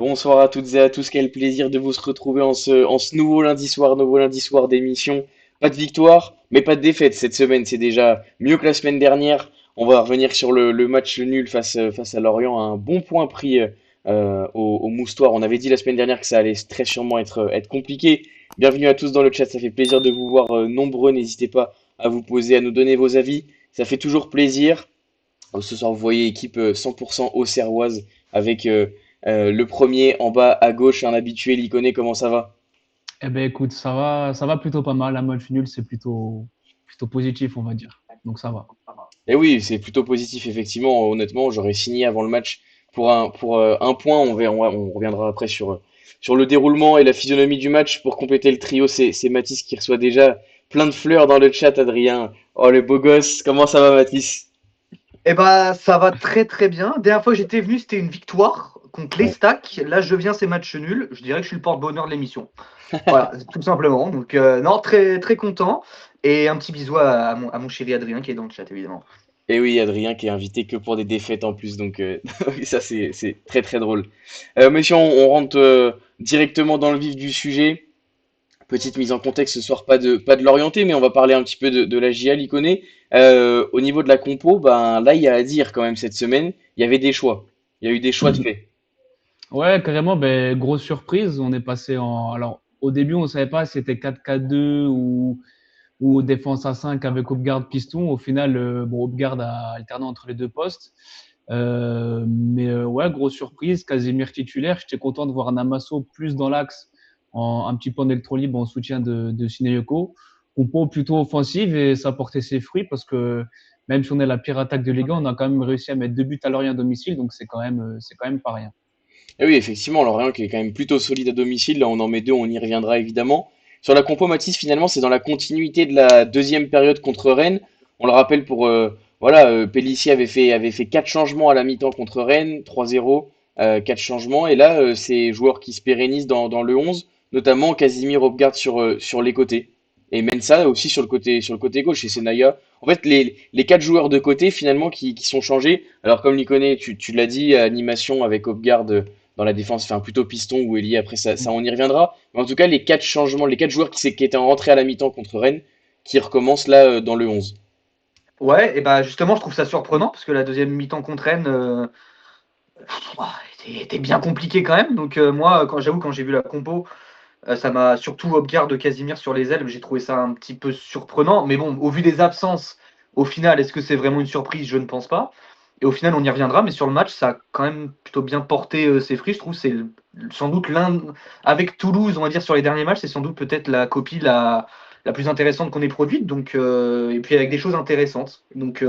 Bonsoir à toutes et à tous, quel plaisir de vous se retrouver en ce nouveau lundi soir d'émission. Pas de victoire, mais pas de défaite cette semaine, c'est déjà mieux que la semaine dernière. On va revenir sur le match nul face à Lorient, un bon point pris au Moustoir. On avait dit la semaine dernière que ça allait très sûrement être compliqué. Bienvenue à tous dans le chat, ça fait plaisir de vous voir nombreux. N'hésitez pas à vous poser, à nous donner vos avis, ça fait toujours plaisir. Ce soir, vous voyez équipe 100% auxerroise avec le premier en bas à gauche, un habitué, l'Iconé, comment ça va? Eh ben écoute, ça va plutôt pas mal. Un match nul, c'est plutôt positif, on va dire. Donc ça va. Et oui, c'est plutôt positif, effectivement. Honnêtement, j'aurais signé avant le match pour un point. On reviendra après sur le déroulement et la physionomie du match. Pour compléter le trio, c'est Mathis qui reçoit déjà plein de fleurs dans le chat, Adrien. Oh, le beau gosse, comment ça va, Mathis? Eh ben, ça va très très bien. Dernière fois que j'étais venu, c'était une victoire contre les Ouais. Stacks. Là, je viens, c'est match nul. Je dirais que je suis le porte-bonheur de l'émission. Voilà, tout simplement. Donc, non, très très content. Et un petit bisou à mon chéri Adrien qui est dans le chat, évidemment. Et oui, Adrien qui est invité que pour des défaites en plus, donc ça c'est très très drôle. Messieurs, on rentre directement dans le vif du sujet. Petite mise en contexte ce soir, pas de l'orienté, mais on va parler un petit peu de la JA Iconé. Au niveau de la compo, ben là il y a à dire quand même cette semaine, il y avait des choix. Il y a eu des choix de fait. Ouais, carrément, ben, grosse surprise. On est passé en. Alors, au début, on savait pas si c'était 4-4-2 ou défense à 5 avec Hopgard Piston. Au final, bon, Hopgard a alterné entre les deux postes. Mais ouais, grosse surprise. Casimir titulaire. J'étais content de voir Namasso plus dans l'axe, un petit peu en électron libre en soutien de Sineyoko. Compo plutôt offensive et ça a porté ses fruits parce que même si on est la pire attaque de Ligue 1, on a quand même réussi à mettre 2 buts à Lorient à domicile, donc c'est quand même pas rien. Et oui, effectivement, Lorient qui est quand même plutôt solide à domicile, là on en met deux, on y reviendra évidemment. Sur la compo, Mathis, finalement, c'est dans la continuité de la deuxième période contre Rennes. On le rappelle pour voilà, Pellissier avait fait quatre changements à la mi-temps contre Rennes, 3-0, quatre changements, et là c'est joueurs qui se pérennisent dans le 11, notamment Casimir Hopgard sur les côtés. Et Mensah aussi sur le côté gauche, et Senaya. En fait, les quatre joueurs de côté finalement qui sont changés. Alors comme l'Iconé, tu l'as dit, animation avec Hopgard dans la défense, enfin plutôt piston ou ailier, après ça on y reviendra. Mais en tout cas, les quatre changements, les quatre joueurs qui étaient rentrés à la mi-temps contre Rennes, qui recommencent là dans le 11. Ouais, et bah justement, je trouve ça surprenant parce que la deuxième mi-temps contre Rennes était bien compliquée quand même. Donc, moi, quand j'ai vu la compo, ça m'a surtout Hopgard de Casimir sur les ailes. J'ai trouvé ça un petit peu surprenant. Mais bon, au vu des absences, au final, est-ce que c'est vraiment une surprise? Je ne pense pas. Et au final, on y reviendra. Mais sur le match, ça a quand même plutôt bien porté ses fruits. Je trouve que sans doute avec Toulouse, on va dire, sur les derniers matchs, c'est sans doute peut-être la copie la plus intéressante qu'on ait produite. Donc, et puis avec des choses intéressantes. Donc,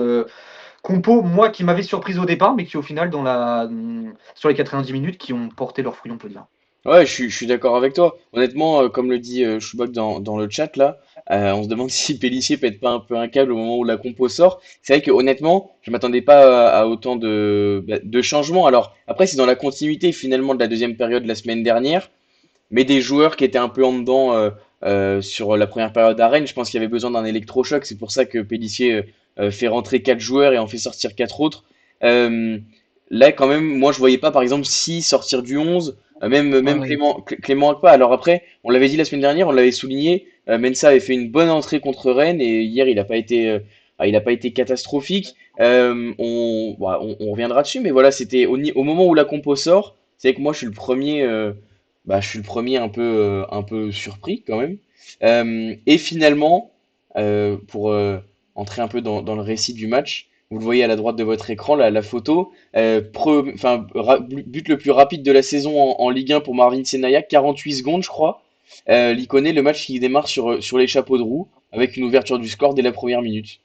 compo, moi, qui m'avait surprise au départ, mais qui au final, sur les 90 minutes, qui ont porté leurs fruits, on peut dire. Ouais, je suis d'accord avec toi. Honnêtement, comme le dit Choubak dans le chat là, on se demande si Pélissier pète pas un peu un câble au moment où la compo sort. C'est vrai que honnêtement, je m'attendais pas à autant de changements. Alors après, c'est dans la continuité finalement de la deuxième période de la semaine dernière, mais des joueurs qui étaient un peu en dedans sur la première période à Rennes. Je pense qu'il y avait besoin d'un électrochoc. C'est pour ça que Pélissier fait rentrer quatre joueurs et en fait sortir quatre autres. Euh, Là, quand même, moi, je voyais pas, par exemple, si sortir du 11, même Pareil. Clément Agba. Alors après, on l'avait dit la semaine dernière, on l'avait souligné, Mensah avait fait une bonne entrée contre Rennes et hier, il a pas été catastrophique. On reviendra dessus, mais voilà, c'était au moment où la compo sort, c'est vrai que moi, je suis le premier un peu surpris quand même. Et finalement, pour entrer un peu dans le récit du match, vous le voyez à la droite de votre écran, la photo. But le plus rapide de la saison en Ligue 1 pour Marvin Senaya, 48 secondes, je crois. L'Iconé, le match qui démarre sur les chapeaux de roue, avec une ouverture du score dès la première minute.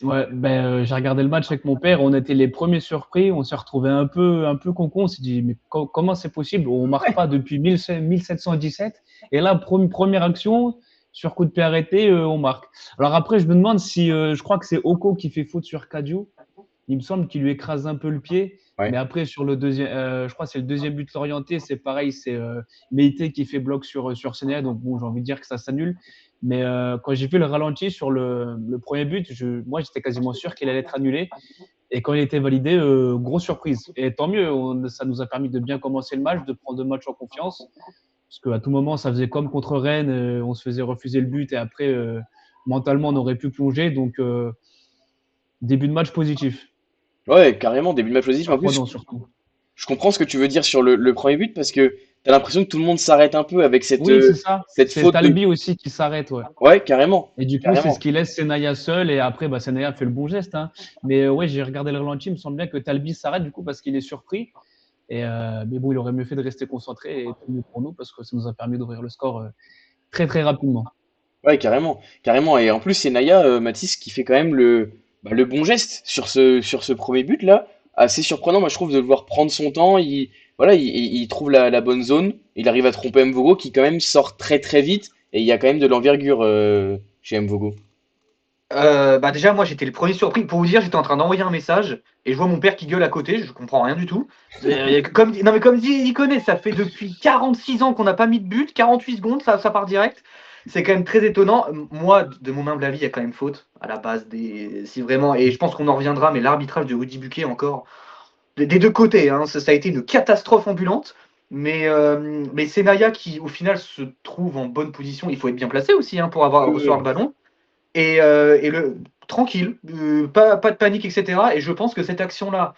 Ouais, ben, j'ai regardé le match avec mon père, on était les premiers surpris, on s'est retrouvé un peu con. On s'est dit, mais comment c'est possible? On marque pas depuis 1717. Et là, première action, sur coup de pied arrêté, on marque. Alors après, je me demande si, je crois que c'est Oko qui fait faute sur Kadiou. Il me semble qu'il lui écrase un peu le pied. Mais Ouais. après, sur le deuxième, je crois que c'est le deuxième but de l'orienté, c'est pareil, c'est Meite qui fait bloc sur Sénégal. Donc bon, j'ai envie de dire que ça s'annule. Mais quand j'ai vu le ralenti sur le premier but, moi j'étais quasiment sûr qu'il allait être annulé. Et quand il était validé, grosse surprise. Et tant mieux, ça nous a permis de bien commencer le match, de prendre 2 matchs en confiance. Parce qu'à tout moment, ça faisait comme contre Rennes, on se faisait refuser le but et après, mentalement, on aurait pu plonger. Donc, début de match positif. Ouais, carrément, début de match positif. En plus, Surprenant surtout. je comprends ce que tu veux dire sur le premier but parce que t'as l'impression que tout le monde s'arrête un peu avec Oui, c'est ça. cette C'est faute de. Talbi aussi qui s'arrête, ouais. Ouais, carrément, Et du coup, c'est ce carrément. qui laisse Senaya seul. Et après, Senaya fait le bon geste, hein. Mais ouais, j'ai regardé le ralenti. Il me semble bien que Talbi s'arrête du coup parce qu'il est surpris. Mais bon, il aurait mieux fait de rester concentré et tant mieux pour nous parce que ça nous a permis d'ouvrir le score très très rapidement. Ouais, carrément, carrément. Et en plus, c'est Naya, Mathis, qui fait quand même le bon geste sur ce premier but là. Assez surprenant, moi je trouve, de le voir prendre son temps. Voilà, il trouve la bonne zone. Il arrive à tromper Mvogo qui quand même sort très très vite. Et il y a quand même de l'envergure chez Mvogo. Bah déjà, moi j'étais le premier surpris. Pour vous dire, j'étais en train d'envoyer un message et je vois mon père qui gueule à côté. Je comprends rien du tout. Non, mais comme dit, il connaît, ça fait depuis 46 ans qu'on n'a pas mis de but. 48 secondes, ça part direct. C'est quand même très étonnant. Moi, de mon humble avis, il y a quand même faute à la base des. Si vraiment, et je pense qu'on en reviendra, mais l'arbitrage de Rudy Buquet encore. Des deux côtés, hein, ça a été une catastrophe ambulante. Mais c'est Naya qui, au final, se trouve en bonne position. Il faut être bien placé aussi, hein, pour recevoir le ballon. Et tranquille, pas de panique, etc. Et je pense que cette action-là,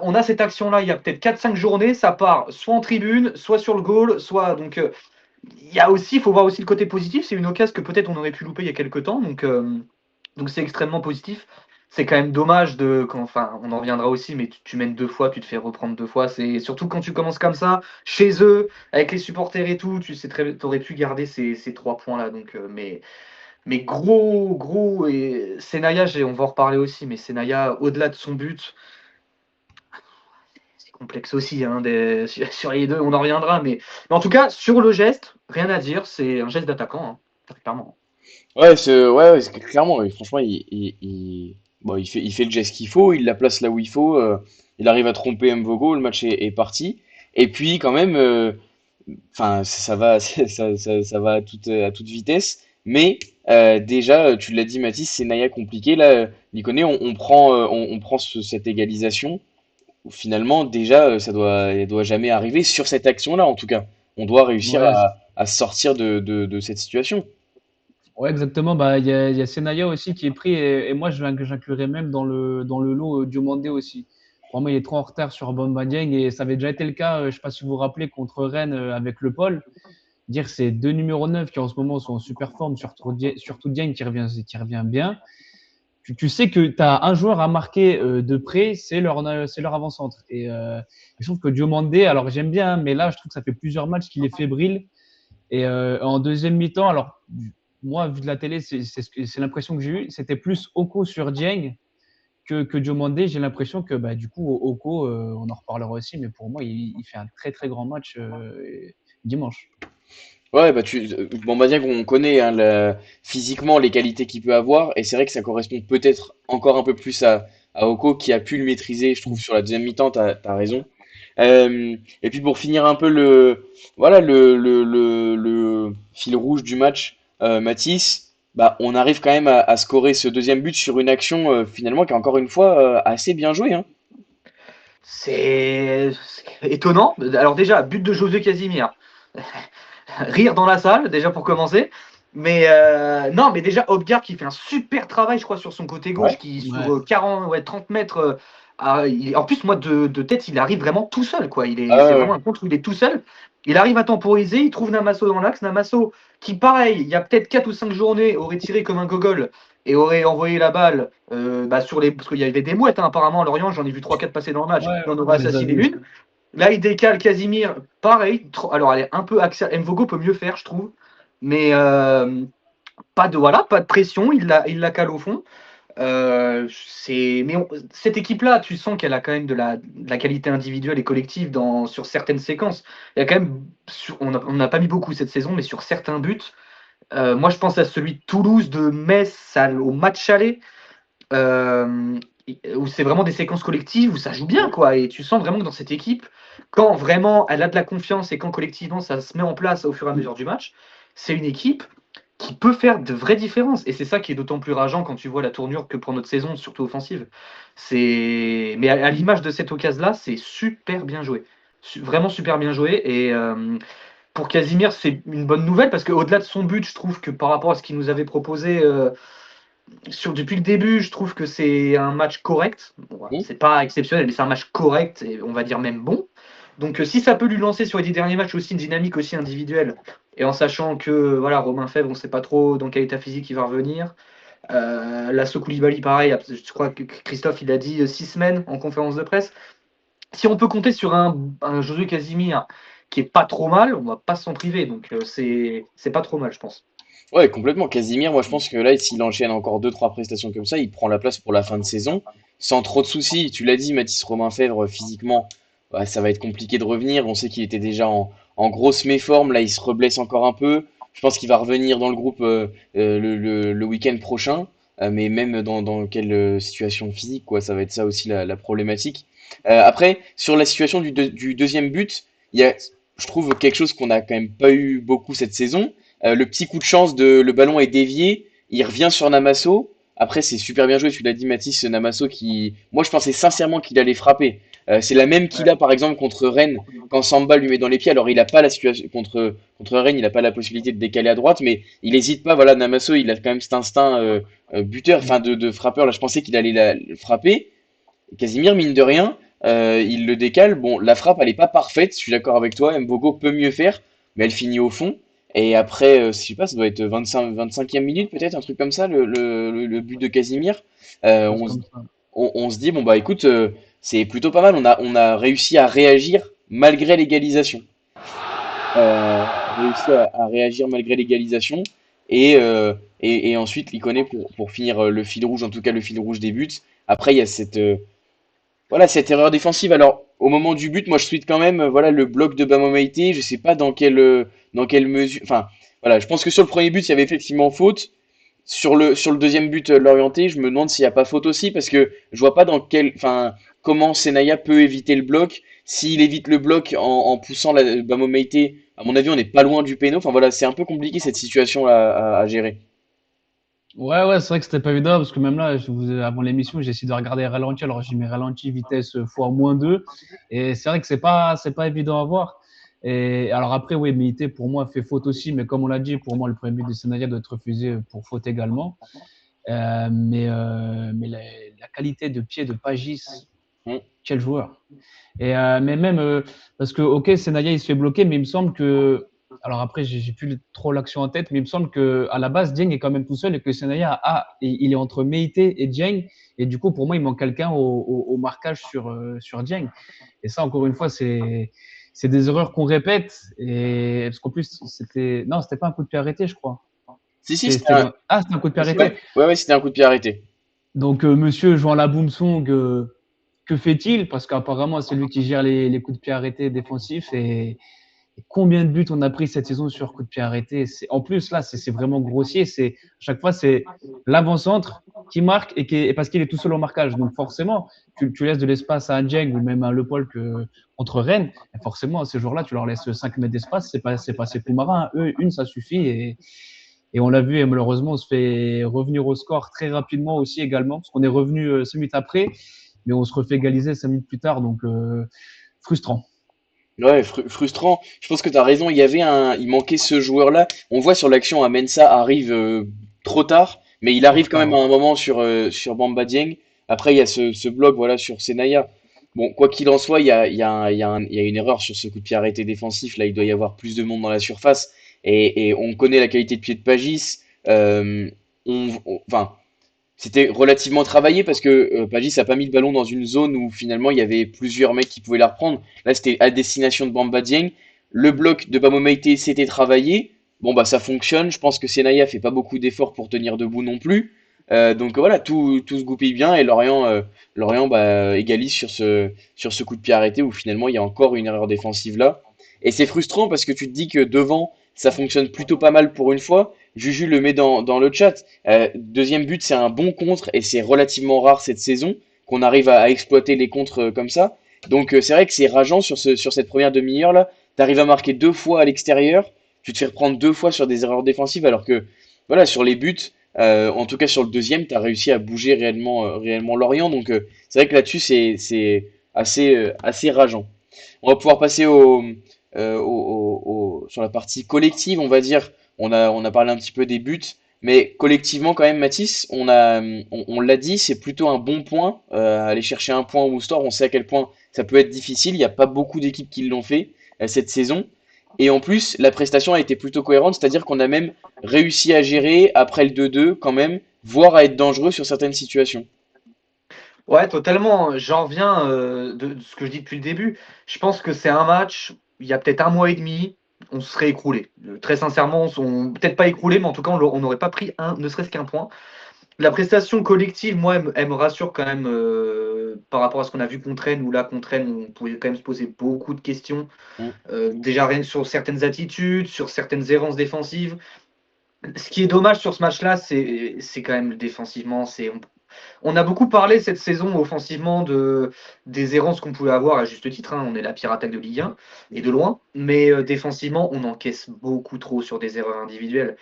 on a cette action-là il y a peut-être 4-5 journées, ça part soit en tribune, soit sur le goal, soit. Donc, il faut voir aussi le côté positif. C'est une occasion que peut-être on aurait pu louper il y a quelques temps. Donc c'est extrêmement positif. C'est quand même dommage enfin, on en reviendra aussi, mais tu mènes 2 fois, tu te fais reprendre 2 fois. C'est surtout quand tu commences comme ça, chez eux, avec les supporters et tout, tu sais t'aurais pu garder ces 3 points-là. Donc, mais gros, et Senaya, on va en reparler aussi, mais Senaya, au-delà de son but, c'est complexe aussi, hein, sur les deux, on en reviendra, mais en tout cas, sur le geste, rien à dire, c'est un geste d'attaquant, hein, très clairement. Ouais, clairement, ouais, franchement, bon, il fait le geste qu'il faut, il la place là où il faut, il arrive à tromper Mvogo, le match est parti. Et puis, quand même, enfin, ça va, ça va à toute vitesse. Mais déjà, tu l'as dit, Mathis, c'est Naya compliqué. Là, Liconé, on prend cette égalisation. Où finalement, déjà, elle doit jamais arriver sur cette action-là, en tout cas. On doit réussir Ouais, à sortir de cette situation. ouais, exactement. Bah, il y a Senaya aussi qui est pris et moi, j'inclurais même dans le lot Diomandé aussi. Pour moi, il est trop en retard sur Bamba Dieng et ça avait déjà été le cas, je ne sais pas si vous vous rappelez, contre Rennes avec le Paul. Dire c'est 2 numéros 9 qui en ce moment sont en super forme, surtout Dieng qui revient bien. Tu sais que tu as un joueur à marquer de près, c'est leur avant-centre. Et je trouve que Diomandé, alors j'aime bien, mais là, je trouve que ça fait plusieurs matchs qu'il est fébrile. Et en deuxième mi-temps, alors moi, vu de la télé, c'est l'impression que j'ai eue. C'était plus Oko sur Dieng que Diomandé. J'ai l'impression que du coup, Oko, on en reparlera aussi, mais pour moi, il fait un très très grand match dimanche. Ouais, bon, bah, bien qu'on connaît hein, physiquement les qualités qu'il peut avoir, et c'est vrai que ça correspond peut-être encore un peu plus à Oko qui a pu le maîtriser, je trouve, sur la deuxième mi-temps, t'as raison. Et puis pour finir un peu voilà, le fil rouge du match, Mathis, bah, on arrive quand même à scorer ce deuxième but sur une action finalement qui est encore une fois assez bien jouée, hein. C'est étonnant. Alors déjà, but de José Casimir. Rire dans la salle, déjà pour commencer. Mais non, mais déjà, Hopgard qui fait un super travail, je crois, sur son côté gauche, Ouais. qui Ouais. sur 40, ouais, 30 mètres. En plus, moi, de tête, il arrive vraiment tout seul, quoi. Ah C'est ouais, vraiment ouais. un contre où il est tout seul. Il arrive à temporiser, il trouve Namasso dans l'axe. Namasso, qui, pareil, il y a peut-être 4 ou 5 journées, aurait tiré comme un gogol et aurait envoyé la balle Parce qu'il y avait des mouettes, hein, apparemment, à Lorient. J'en ai vu 3-4 passer dans le match. Ouais, Il en on aurait les a assassiné vus. une. Là, il décale Casimir, pareil. Alors, elle est un peu axiale. Mvogo peut mieux faire, je trouve. Mais pas de pression. Il la cale au fond. Cette équipe-là, tu sens qu'elle a quand même de la qualité individuelle et collective sur certaines séquences. Il y a quand même, on n'a pas mis beaucoup cette saison, mais sur certains buts. Moi, je pense à celui de Toulouse, de Metz au match aller. euh, où c'est vraiment des séquences collectives où ça joue bien, quoi. Et tu sens vraiment que dans cette équipe, quand vraiment elle a de la confiance et quand collectivement ça se met en place au fur et à mesure du match, c'est une équipe qui peut faire de vraies différences. Et c'est ça qui est d'autant plus rageant quand tu vois la tournure que prend notre saison, surtout offensive. Mais à l'image de cette occasion-là, c'est super bien joué. Vraiment super bien joué. Et pour Casimir, c'est une bonne nouvelle parce qu'au-delà de son but, je trouve que par rapport à ce qu'il nous avait proposé depuis le début, je trouve que c'est un match correct. Bon, Hmm. c'est pas exceptionnel, mais c'est un match correct et on va dire même bon. Donc si ça peut lui lancer sur les 10 derniers matchs aussi une dynamique aussi individuelle, et en sachant que voilà, Romain Fèvre, on ne sait pas trop dans quel état physique il va revenir. Lasso Koulibaly, pareil, je crois que Christophe il a dit 6 semaines en conférence de presse. Si on peut compter sur un Josué Casimir qui est pas trop mal, on va pas s'en priver. Donc c'est pas trop mal, je pense. Ouais, complètement. Casimir, moi je pense que là, s'il enchaîne encore deux, trois prestations comme ça, il prend la place pour la fin de saison sans trop de soucis. Tu l'as dit, Mathis Romain Fèvre, physiquement, bah, ça va être compliqué de revenir. On sait qu'il était déjà en grosse méforme. Là, il se reblesse encore un peu. Je pense qu'il va revenir dans le groupe le week-end prochain. Mais même dans quelle situation physique, quoi, ça va être ça aussi la problématique. Après, sur la situation du deuxième but, il y a, je trouve, quelque chose qu'on n'a quand même pas eu beaucoup cette saison. Le petit coup de chance de le ballon est dévié, il revient sur Namasso. Après, c'est super bien joué, tu l'as dit, Mathis, Namasso qui. Moi, je pensais sincèrement qu'il allait frapper. C'est la même qu'il a, par exemple, contre Rennes, quand Samba lui met dans les pieds. Alors, il n'a pas la situation. Contre Rennes, il n'a pas la possibilité de décaler à droite, mais il n'hésite pas. Voilà, Namasso, il a quand même cet instinct buteur, enfin de frappeur. Là, je pensais qu'il allait le frapper. Casimir, mine de rien, il le décale. Bon, la frappe, elle n'est pas parfaite, je suis d'accord avec toi. Mbogo peut mieux faire, mais elle finit au fond. Et après, je sais pas, ça doit être 25e minute, peut-être, un truc comme ça, le but de Casimir. Quelque chose On, comme ça. on se dit, bon, bah écoute, c'est plutôt pas mal. On a réussi à réagir malgré l'égalisation. Réussi à réagir malgré l'égalisation. Et ensuite, Ikoné pour finir le fil rouge, en tout cas le fil rouge des buts. Après, il y a voilà, cette erreur défensive. Alors, au moment du but, moi, je souhaite quand même, voilà, le bloc de Bamo Meïté. Je sais pas dans quelle mesure. Enfin, voilà, je pense que sur le premier but, il y avait effectivement faute. Sur le deuxième but, l'orienté, je me demande s'il n'y a pas faute aussi, parce que je vois pas enfin, comment Senaya peut éviter le bloc. S'il évite le bloc en poussant Bamo Meïté, à mon avis, on n'est pas loin du péno. Enfin voilà, c'est un peu compliqué cette situation à gérer. Ouais, ouais, c'est vrai que c'était pas évident parce que même là, avant l'émission, j'ai essayé de regarder ralenti. Alors, j'ai mis ralenti vitesse fois -2. Et c'est vrai que c'est pas évident à voir. Et alors après, oui, Milité, pour moi, fait faute aussi. Mais comme on l'a dit, pour moi, le premier but de Senaria doit être refusé pour faute également. Mais la qualité de pied de Pagis, Hmm. quel joueur. Mais même, parce que, ok, Senaya, il se fait bloquer, mais il me semble que. Alors après, j'ai plus trop l'action en tête, mais il me semble qu'à la base, Dieng est quand même tout seul et que Senaya, il est entre Meïté et Dieng. Et du coup, pour moi, il manque quelqu'un au marquage sur Dieng. Et ça, encore une fois, c'est des erreurs qu'on répète. Et, parce qu'en plus, c'était. Non, c'était pas un coup de pied arrêté, je crois. Si, si, C'était dans. Ah, c'était un coup de pied ouais, arrêté. ouais, ouais, c'était un coup de pied arrêté. Donc, monsieur jouant la boom song, que fait-il? Parce qu'apparemment, c'est lui qui gère les coups de pied arrêtés défensifs. Et combien de buts on a pris cette saison sur coups de pied arrêtés? En plus, là, c'est vraiment grossier. À chaque fois, c'est l'avant-centre qui marque et parce qu'il est tout seul au marquage. Donc, forcément, tu laisses de l'espace à Dieng ou même à Le Paul contre Rennes. Et forcément, ces jours-là, tu leur laisses 5 mètres d'espace. C'est pas ces plus marins. Eux, une, ça suffit. Et on l'a vu, et malheureusement, on se fait revenir au score très rapidement aussi également, parce qu'on est revenu 5 minutes après, mais on se refait égaliser 5 minutes plus tard, donc frustrant. Ouais, frustrant. Je pense que tu as raison. Il manquait ce joueur-là. On voit sur l'action, Mensah arrive trop tard, mais il En arrive quand retard, même à ouais. un moment sur Bamba Dieng. Après, il y a ce bloc, voilà, sur Senaya. Bon, quoi qu'il en soit, il y a une erreur sur ce coup de pied arrêté défensif. Là, il doit y avoir plus de monde dans la surface. Et on connaît la qualité de pied de Pagis. Enfin, c'était relativement travaillé parce que Pagis a pas mis le ballon dans une zone où finalement il y avait plusieurs mecs qui pouvaient la reprendre. Là, c'était à destination de Bamba Dieng. Le bloc de Bamo Meïté s'était travaillé. Bon, bah ça fonctionne. Je pense que Senaya fait pas beaucoup d'efforts pour tenir debout non plus. Donc voilà, tout se goupille bien et Lorient bah, égalise sur ce coup de pied arrêté où finalement il y a encore une erreur défensive là. Et c'est frustrant parce que tu te dis que devant ça fonctionne plutôt pas mal pour une fois. Juju le met dans le chat. Deuxième but, c'est un bon contre et c'est relativement rare cette saison qu'on arrive à exploiter les contres comme ça. Donc c'est vrai que c'est rageant sur cette première demi-heure là. Tu arrives à marquer deux fois à l'extérieur, tu te fais reprendre deux fois sur des erreurs défensives alors que voilà, sur les buts, en tout cas sur le deuxième, tu as réussi à bouger réellement Lorient. Donc c'est vrai que là-dessus, c'est assez rageant. On va pouvoir passer sur la partie collective, on va dire. On a parlé un petit peu des buts, mais collectivement, quand même, Mathis, on l'a dit, c'est plutôt un bon point. Aller chercher un point au Moustoir, on sait à quel point ça peut être difficile. Il n'y a pas beaucoup d'équipes qui l'ont fait cette saison. Et en plus, la prestation a été plutôt cohérente, c'est-à-dire qu'on a même réussi à gérer après le 2-2 quand même, voire à être dangereux sur certaines situations. Ouais, totalement. J'en reviens de ce que je dis depuis le début. Je pense que c'est un match, il y a peut-être un mois et demi, on se serait écroulé. Très sincèrement, peut-être pas écroulé, mais en tout cas, on n'aurait pas pris ne serait-ce qu'un point. La prestation collective, moi, elle me rassure quand même par rapport à ce qu'on a vu contre Rennes, où là, contre Rennes, on pouvait quand même se poser beaucoup de questions. Mm. Déjà, rien que sur certaines attitudes, sur certaines errances défensives. Ce qui est dommage sur ce match-là, c'est quand même défensivement, on a beaucoup parlé cette saison offensivement des errances qu'on pouvait avoir à juste titre, hein. On est la pire attaque de Ligue 1 et de loin, mais défensivement, on encaisse beaucoup trop sur des erreurs individuelles.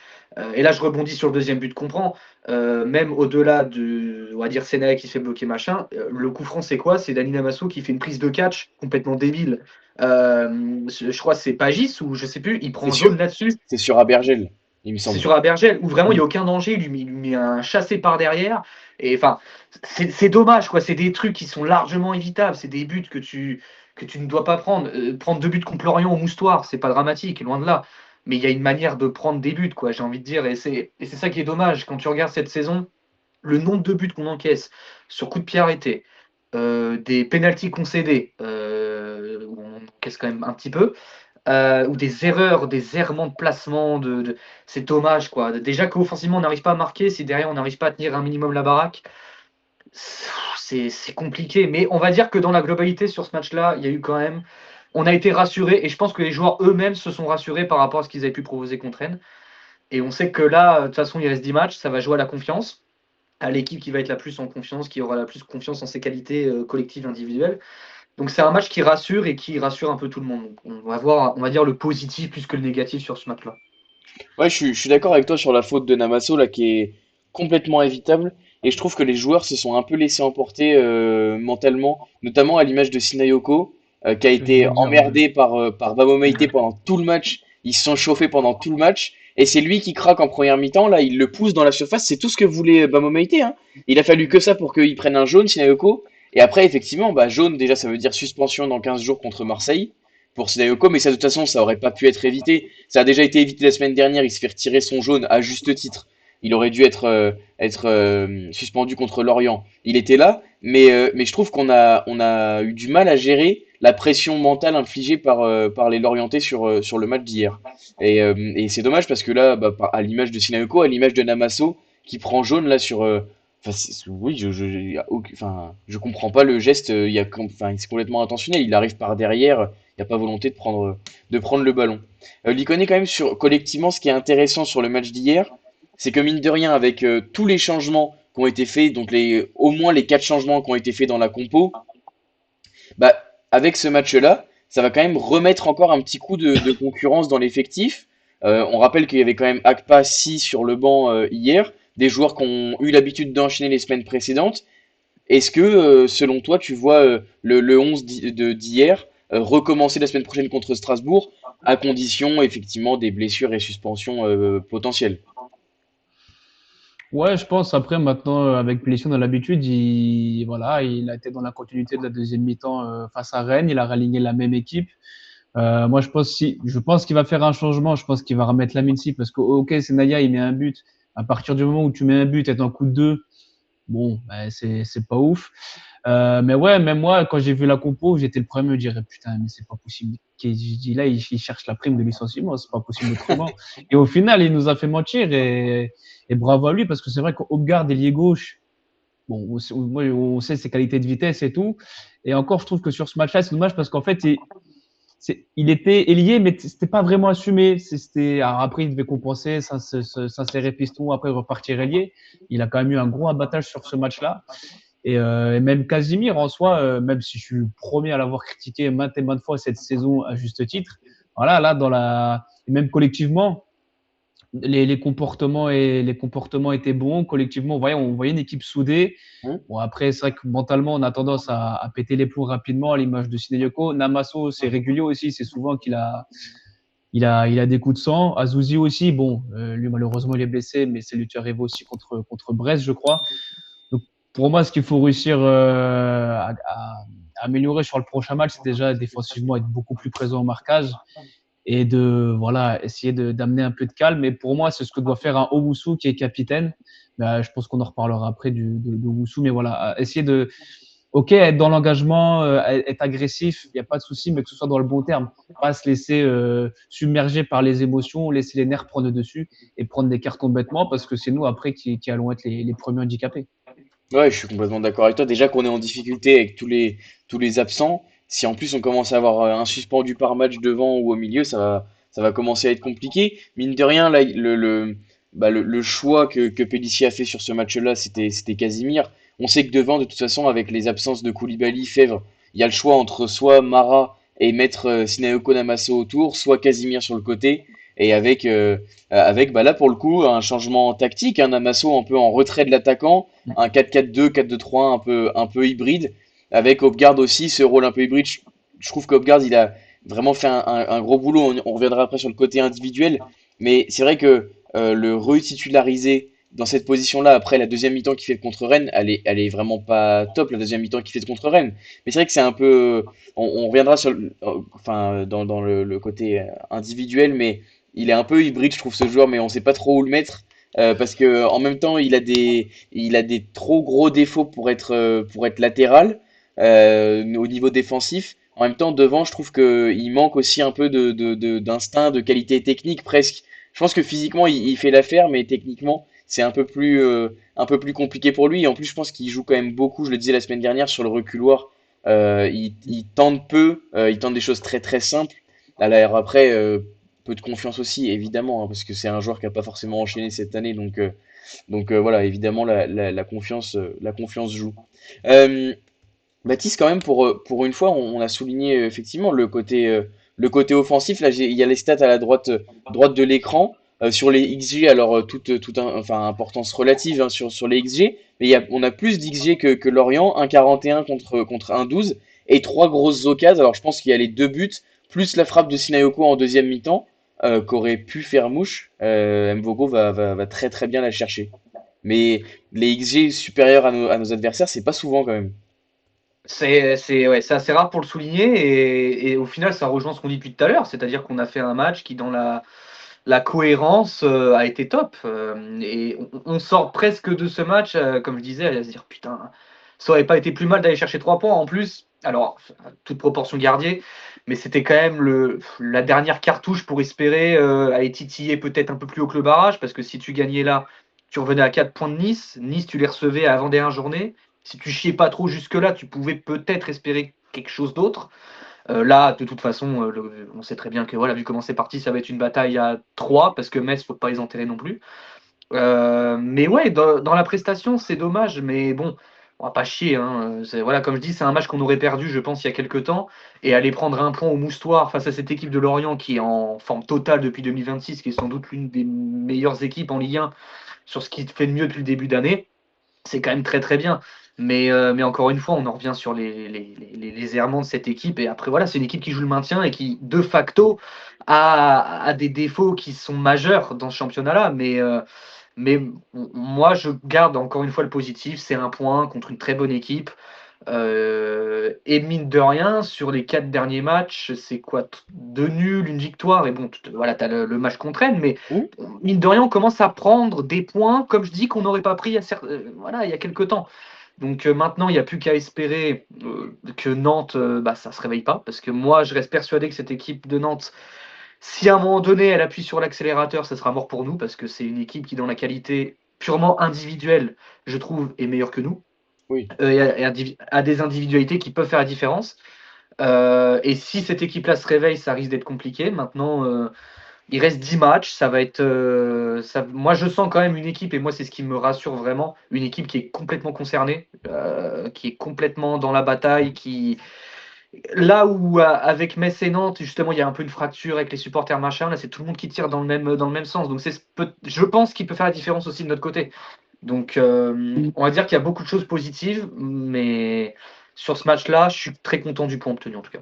Et là, je rebondis sur le deuxième but qu'on prend. Même au-delà de, on va dire, Sénat qui se fait bloquer machin, le coup franc, c'est quoi? C'est Dani Namasso qui fait une prise de catch complètement débile. Je crois que c'est Pagis ou je sais plus, il C'est prend sûr, jaune là-dessus. c'est sur Abergel, il me C'est semble. sur Abergel où vraiment il n'y Mm. a aucun danger, il lui met un chassé par derrière. Et enfin, c'est dommage, quoi. C'est des trucs qui sont largement évitables. C'est des buts que tu ne dois pas prendre. Prendre 2 buts contre Lorient au Moustoir, c'est pas dramatique, loin de là. Mais il y a une manière de prendre des buts, quoi, j'ai envie de dire. Et c'est ça qui est dommage. Quand tu regardes cette saison, le nombre de buts qu'on encaisse sur coup de pied arrêté, des pénaltys concédés, où on encaisse quand même un petit peu, ou des erreurs, des errements de placement, c'est dommage quoi. Déjà qu'offensivement on n'arrive pas à marquer, si derrière on n'arrive pas à tenir un minimum la baraque, c'est compliqué. Mais on va dire que dans la globalité sur ce match-là, il y a eu quand même, on a été rassurés et je pense que les joueurs eux-mêmes se sont rassurés par rapport à ce qu'ils avaient pu proposer contre Rennes. Et on sait que là, de toute façon, il reste 10 matchs, ça va jouer à la confiance, à l'équipe qui va être la plus en confiance, qui aura la plus confiance en ses qualités collectives individuelles. Donc c'est un match qui rassure et qui rassure un peu tout le monde. Donc, on va voir, on va dire le positif plus que le négatif sur ce match-là. Ouais, je suis d'accord avec toi sur la faute de Namasso là qui est complètement évitable. Et je trouve que les joueurs se sont un peu laissés emporter mentalement, notamment à l'image de Sinayoko, qui a Ce que je été veux dire, ouais. emmerdé par Bamo Meïté pendant tout le match. Ils se sont chauffés pendant tout le match. Et c'est lui qui craque en première mi-temps. Là, il le pousse dans la surface. C'est tout ce que voulait Bamo Meïté, hein. Il a fallu que ça pour qu'il prenne un jaune, Sinayoko. Et après, effectivement, bah, jaune, déjà, ça veut dire suspension dans 15 jours contre Marseille pour Sinayoko. Mais ça, de toute façon, ça aurait pas pu être évité. Ça a déjà été évité la semaine dernière. Il se fait retirer son jaune à juste titre. Il aurait dû être suspendu contre Lorient. Il était là, mais je trouve qu'on a eu du mal à gérer la pression mentale infligée par les Lorientais sur le match d'hier. Et c'est dommage parce que là, bah, à l'image de Sinaeko, à l'image de Namasso, qui prend jaune là sur. Enfin, oui, enfin, je comprends pas le geste. Enfin, c'est complètement intentionnel. Il arrive par derrière. Il n'y a pas volonté de prendre le ballon. L'Iconé, quand même, collectivement, ce qui est intéressant sur le match d'hier, c'est que mine de rien, avec tous les changements qui ont été faits, donc au moins les 4 changements qui ont été faits dans la compo, bah, avec ce match-là, ça va quand même remettre encore un petit coup de concurrence dans l'effectif. On rappelle qu'il y avait quand même Akpa 6 sur le banc hier, des joueurs qui ont eu l'habitude d'enchaîner les semaines précédentes. Est-ce que, selon toi, tu vois le 11 d'hier recommencer la semaine prochaine contre Strasbourg, à condition effectivement des blessures et suspensions potentielles? Ouais, je pense après maintenant avec blessure dans l'habitude, voilà, il a été dans la continuité de la deuxième mi-temps face à Rennes, il a raligné la même équipe. Moi je pense qu'il va faire un changement, je pense qu'il va remettre Lamine Si parce que ok, c'est Naya, il met un but. À partir du moment où tu mets un but, être en coup de deux, bon, ben, c'est pas ouf. Mais ouais, même moi, quand j'ai vu la compo, j'étais le premier à me dire putain, mais c'est pas possible. Je dis là, il cherche la prime de licenciement, c'est pas possible autrement. Et au final, il nous a fait mentir et bravo à lui parce que c'est vrai qu'Hopgard, ailier gauche, bon, moi, on sait ses qualités de vitesse et tout. Et encore, je trouve que sur ce match-là, c'est dommage parce qu'en fait, il était ailier, mais c'était pas vraiment assumé. Alors après, il devait compenser, s'insérer piston, après repartir ailier. Il a quand même eu un gros abattage sur ce match-là. Et même Casimir, en soi, même si je suis le premier à l'avoir critiqué maintes et maintes fois cette saison à juste titre, voilà, là, et même collectivement, les comportements étaient bons. Collectivement, on voyait une équipe soudée. Hein. Bon, après, c'est vrai que mentalement, on a tendance à péter les plombs rapidement à l'image de Sinayoko. Namaso, c'est régulier aussi. C'est souvent qu'il a des coups de sang. Azouzi aussi, bon, lui, malheureusement, il est blessé, mais c'est lui qui arrivé aussi contre Brest, je crois. Donc, pour moi, ce qu'il faut réussir à améliorer sur le prochain match, c'est déjà défensivement être beaucoup plus présent au marquage et voilà, essayer d'amener un peu de calme. Mais pour moi, c'est ce que doit faire un Owusu qui est capitaine. Je pense qu'on en reparlera après de Owusu, mais voilà, essayer ok, être dans l'engagement, être agressif, il n'y a pas de souci, mais que ce soit dans le bon terme. Pas se laisser submerger par les émotions, laisser les nerfs prendre le dessus et prendre des cartons bêtement parce que c'est nous après qui allons être les premiers handicapés. Ouais, je suis complètement d'accord avec toi. Déjà qu'on est en difficulté avec tous les absents, si en plus on commence à avoir un suspendu par match devant ou au milieu, ça va commencer à être compliqué. Mine de rien, là, le choix que Pellissier a fait sur ce match-là, c'était Casimir. On sait que devant, de toute façon, avec les absences de Koulibaly, Fèvre, il y a le choix entre soit Mara et mettre Sinaoko Namaso autour, soit Casimir sur le côté. Et avec bah là, pour le coup, un changement tactique, un Namaso un peu en retrait de l'attaquant, un 4-4-2, 4-2-3 un peu hybride, avec Hopgard aussi, ce rôle un peu hybride. Je trouve qu'Hopgard, il a vraiment fait un gros boulot. On reviendra après sur le côté individuel, mais c'est vrai que le retitulariser dans cette position-là, après la deuxième mi-temps qu'il fait contre Rennes, elle est vraiment pas top, la deuxième mi-temps qu'il fait contre Rennes. Mais c'est vrai que c'est un peu. On reviendra enfin, dans le côté individuel, mais il est un peu hybride, je trouve, ce joueur, mais on sait pas trop où le mettre. Parce que en même temps, il a des trop gros défauts pour être latéral au niveau défensif. En même temps, devant, je trouve qu'il manque aussi un peu d'instinct, de qualité technique presque. Je pense que physiquement, il fait l'affaire, mais techniquement, c'est un peu plus compliqué pour lui. Et en plus, je pense qu'il joue quand même beaucoup, je le disais la semaine dernière, sur le reculoir. Il tente peu, il tente des choses très très simples. Alors après, peu de confiance aussi, évidemment, hein, parce que c'est un joueur qui n'a pas forcément enchaîné cette année. Donc voilà, évidemment, la confiance joue. Euh, Baptiste, quand même, pour une fois, on a souligné effectivement le côté offensif. Là, il y a les stats à la droite de l'écran. Sur les XG, alors enfin, importance relative hein, sur les XG, mais on a plus d'XG que Lorient, 1,41 contre 1,12, et trois grosses occasions. Alors je pense qu'il y a les deux buts, plus la frappe de Sinayoko en deuxième mi-temps, qu'aurait pu faire mouche. Mvogo va très très bien la chercher. Mais les XG supérieurs à nos adversaires, c'est pas souvent quand même. Ouais, c'est assez rare pour le souligner et au final ça rejoint ce qu'on dit depuis tout à l'heure, c'est-à-dire qu'on a fait un match qui dans la cohérence a été top. Et on sort presque de ce match, comme je disais, à se dire putain, ça aurait pas été plus mal d'aller chercher 3 points en plus. Alors, toute proportion gardée, mais c'était quand même la dernière cartouche pour espérer aller titiller peut-être un peu plus haut que le barrage, parce que si tu gagnais là, tu revenais à 4 points de Nice. Nice, tu les recevais avant dernière journée. Si tu chiais pas trop jusque-là, tu pouvais peut-être espérer quelque chose d'autre. Là, de toute façon, on sait très bien que voilà, vu comment c'est parti, ça va être une bataille à 3 parce que Metz, faut pas les enterrer non plus. Mais ouais, dans la prestation, c'est dommage, mais bon, on va pas chier. Hein. Voilà, comme je dis, c'est un match qu'on aurait perdu, je pense, il y a quelques temps, et aller prendre un point au moustoir face à cette équipe de Lorient qui est en forme totale depuis 2026, qui est sans doute l'une des meilleures équipes en Ligue 1 sur ce qui fait de mieux depuis le début d'année, c'est quand même très très bien. Mais encore une fois, on en revient sur les errements de cette équipe. Et après, voilà, c'est une équipe qui joue le maintien et qui, de facto, a des défauts qui sont majeurs dans ce championnat-là. Mais moi, je garde encore une fois le positif. C'est un point contre une très bonne équipe. Et mine de rien, sur les 4 derniers matchs, c'est quoi? Deux nuls, une victoire. Et bon, voilà, tu as le match contre Rennes. Mais Hmm. mine de rien, on commence à prendre des points, comme je dis, qu'on n'aurait pas pris voilà, il y a quelques temps. Donc maintenant, il n'y a plus qu'à espérer que Nantes, bah, ça se réveille pas. Parce que moi, je reste persuadé que cette équipe de Nantes, si à un moment donné, elle appuie sur l'accélérateur, ça sera mort pour nous. Parce que c'est une équipe qui, dans la qualité purement individuelle, je trouve, est meilleure que nous. Oui. A des individualités qui peuvent faire la différence. Et si cette équipe-là se réveille, ça risque d'être compliqué. Maintenant, il reste 10 matchs. Ça va être. Moi, je sens quand même une équipe, et moi, c'est ce qui me rassure vraiment, une équipe qui est complètement concernée, qui est complètement dans la bataille, Là où avec Metz et Nantes, justement, il y a un peu une fracture avec les supporters machin, là c'est tout le monde qui tire dans le même sens. Donc je pense qu'il peut faire la différence aussi de notre côté. Donc on va dire qu'il y a beaucoup de choses positives, mais sur ce match-là, je suis très content du point obtenu en tout cas.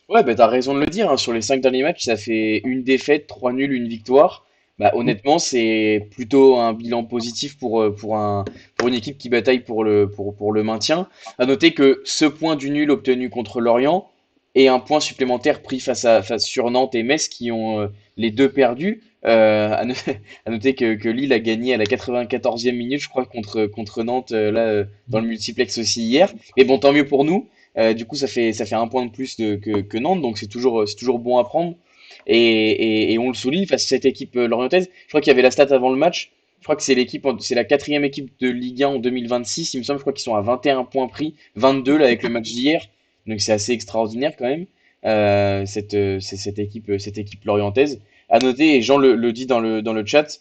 Ouais, bah t'as raison de le dire, hein. Sur les 5 derniers matchs, ça fait une défaite, 3 nuls, une victoire. Bah, honnêtement, c'est plutôt un bilan positif pour une équipe qui bataille pour le maintien. À noter que ce point du nul obtenu contre Lorient et un point supplémentaire pris face sur Nantes et Metz qui ont les deux perdus. À noter que Lille a gagné à la 94e minute, je crois, contre Nantes, dans le multiplex aussi hier. Mais bon, tant mieux pour nous. Du coup, ça fait un point de plus que Nantes, donc c'est toujours bon à prendre. Et on le souligne face à cette équipe lorientaise. Je crois qu'il y avait la stat avant le match. Je crois que c'est la quatrième équipe de Ligue 1 en 2026. Il me semble, je crois qu'ils sont à 21 points pris, 22 là avec le match d'hier. Donc c'est assez extraordinaire quand même. Cette équipe lorientaise. À noter, et Jean le dit dans le chat,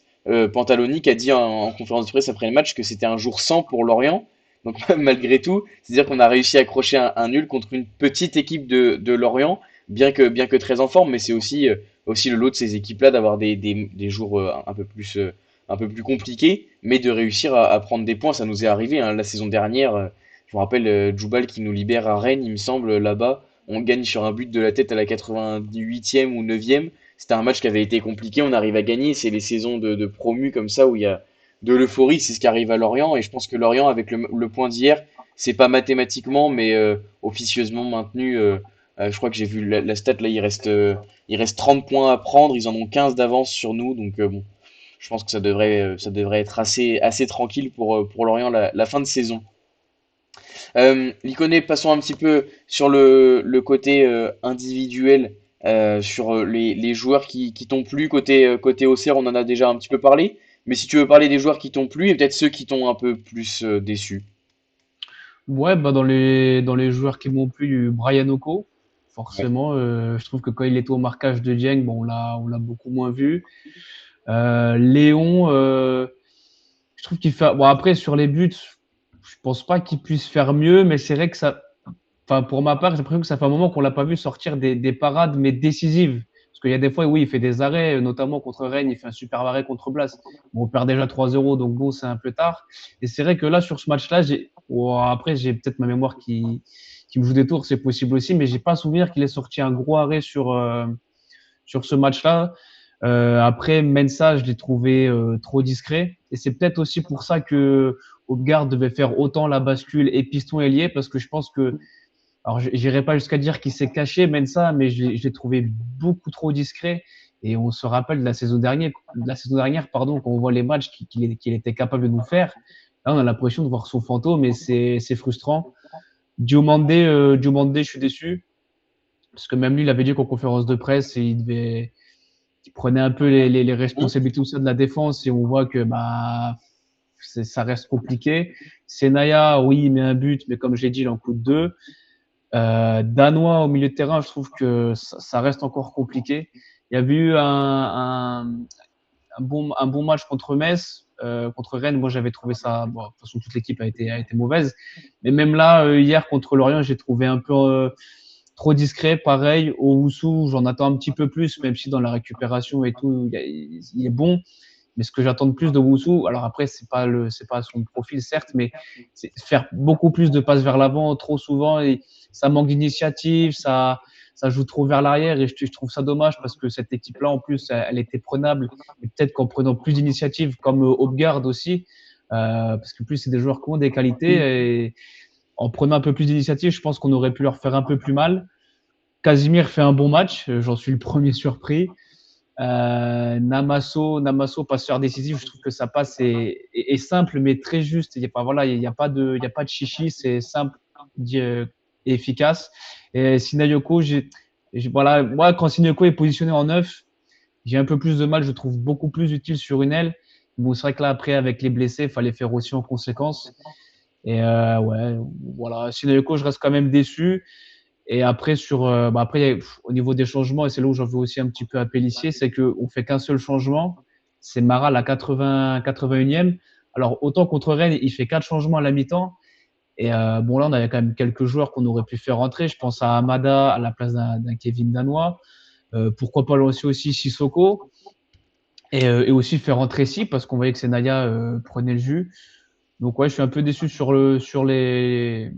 Pantaloni qui a dit en conférence de presse après le match que c'était un jour sans pour Lorient. Donc malgré tout, c'est-à-dire qu'on a réussi à accrocher un nul contre une petite équipe de Lorient, bien que très en forme, mais c'est aussi le lot de ces équipes-là d'avoir des jours un peu plus compliqués, mais de réussir à prendre des points. Ça nous est arrivé hein, la saison dernière. Je me rappelle Djoubal qui nous libère à Rennes, il me semble, là-bas. On gagne sur un but de la tête à la 88e ou 9e. C'était un match qui avait été compliqué, on arrive à gagner. C'est les saisons de promus comme ça où il y a de l'euphorie, c'est ce qui arrive à Lorient. Et je pense que Lorient, avec le point d'hier, c'est pas mathématiquement, mais officieusement maintenu. Je crois que j'ai vu la stat là, il reste 30 points à prendre, ils en ont 15 d'avance sur nous. Donc bon, je pense que ça devrait être assez tranquille pour Lorient la fin de saison. Liconé, passons un petit peu sur le côté individuel, sur les joueurs qui t'ont plu. Côté Auxerre, on en a déjà un petit peu parlé. Mais si tu veux parler des joueurs qui t'ont plu et peut-être ceux qui t'ont un peu plus déçu. Ouais, bah dans les joueurs qui m'ont plu, Brian Oko, Ouais. forcément. Je trouve que quand il était au marquage de Dieng, bon, on l'a beaucoup moins vu. Léon, je trouve qu'il fait. Bon, après, sur les buts, je pense pas qu'il puisse faire mieux, mais c'est vrai que ça. Enfin, pour ma part, j'ai l'impression que ça fait un moment qu'on l'a pas vu sortir des parades, mais décisives. Parce qu'il y a des fois, oui, il fait des arrêts, notamment contre Rennes, il fait un super arrêt contre Blas. Bon, on perd déjà 3-0, donc bon, c'est un peu tard. Et c'est vrai que là, sur ce match-là, après, j'ai peut-être ma mémoire qui me joue des tours, c'est possible aussi, mais j'ai pas souvenir qu'il ait sorti un gros arrêt sur ce match-là. Après, Mensah, je l'ai trouvé trop discret. Et c'est peut-être aussi pour ça que Odegaard devait faire autant la bascule et piston ailier, parce que je pense que alors, j'irai pas jusqu'à dire qu'il s'est caché, Mensah, mais je l'ai trouvé beaucoup trop discret. Et on se rappelle de la saison dernière, pardon, quand on voit les matchs qu'il était capable de nous faire. Là, on a l'impression de voir son fantôme et c'est frustrant. Diomandé, je suis déçu. Parce que même lui, il avait dit qu'en conférence de presse, il prenait un peu les Hmm. responsabilités aussi de la défense et on voit que bah, ça reste compliqué. Senaya, oui, il met un but, mais comme j'ai dit, il en coûte deux. Danois au milieu de terrain, je trouve que ça reste encore compliqué. Il y avait eu un bon match contre Metz, contre Rennes. Moi, j'avais trouvé ça. Bon, de toute façon, toute l'équipe a été mauvaise. Mais même là, hier contre Lorient, j'ai trouvé un peu trop discret. Pareil, au Woussou, j'en attends un petit peu plus, même si dans la récupération et tout, il est bon. Mais ce que j'attends de plus de Woussou, alors après, c'est pas son profil, certes, mais c'est faire beaucoup plus de passes vers l'avant trop souvent. Et ça manque d'initiative, ça joue trop vers l'arrière. Et je trouve ça dommage parce que cette équipe-là, en plus, elle était prenable. Et peut-être qu'en prenant plus d'initiative, comme Hopgard aussi, parce que plus c'est des joueurs qui ont des qualités. Et en prenant un peu plus d'initiative, je pense qu'on aurait pu leur faire un peu plus mal. Casimir fait un bon match, j'en suis le premier surpris. Namasso, passeur décisif, je trouve que sa passe est simple mais très juste. Il n'y a pas, voilà, il y a pas de chichi, c'est simple et efficace. Et Sinayoko, voilà, moi, quand Sinayoko est positionné en neuf, j'ai un peu plus de mal, je trouve beaucoup plus utile sur une aile. Bon, c'est vrai que là, après, avec les blessés, il fallait faire aussi en conséquence. Et ouais, voilà. Sinayoko, je reste quand même déçu. Et après, après, au niveau des changements, et c'est là où j'en veux aussi un petit peu à Pélissier, c'est qu'on fait qu'un seul changement. C'est Mara à la 81e. Alors, autant contre Rennes, il fait 4 changements à la mi-temps. Et bon, là, on avait quand même quelques joueurs qu'on aurait pu faire rentrer. Je pense à Amada à la place d'un Kevin Danois. Pourquoi pas lancer aussi Sissoko et aussi faire rentrer Si parce qu'on voyait que Senaya prenait le jus. Donc ouais, je suis un peu déçu sur les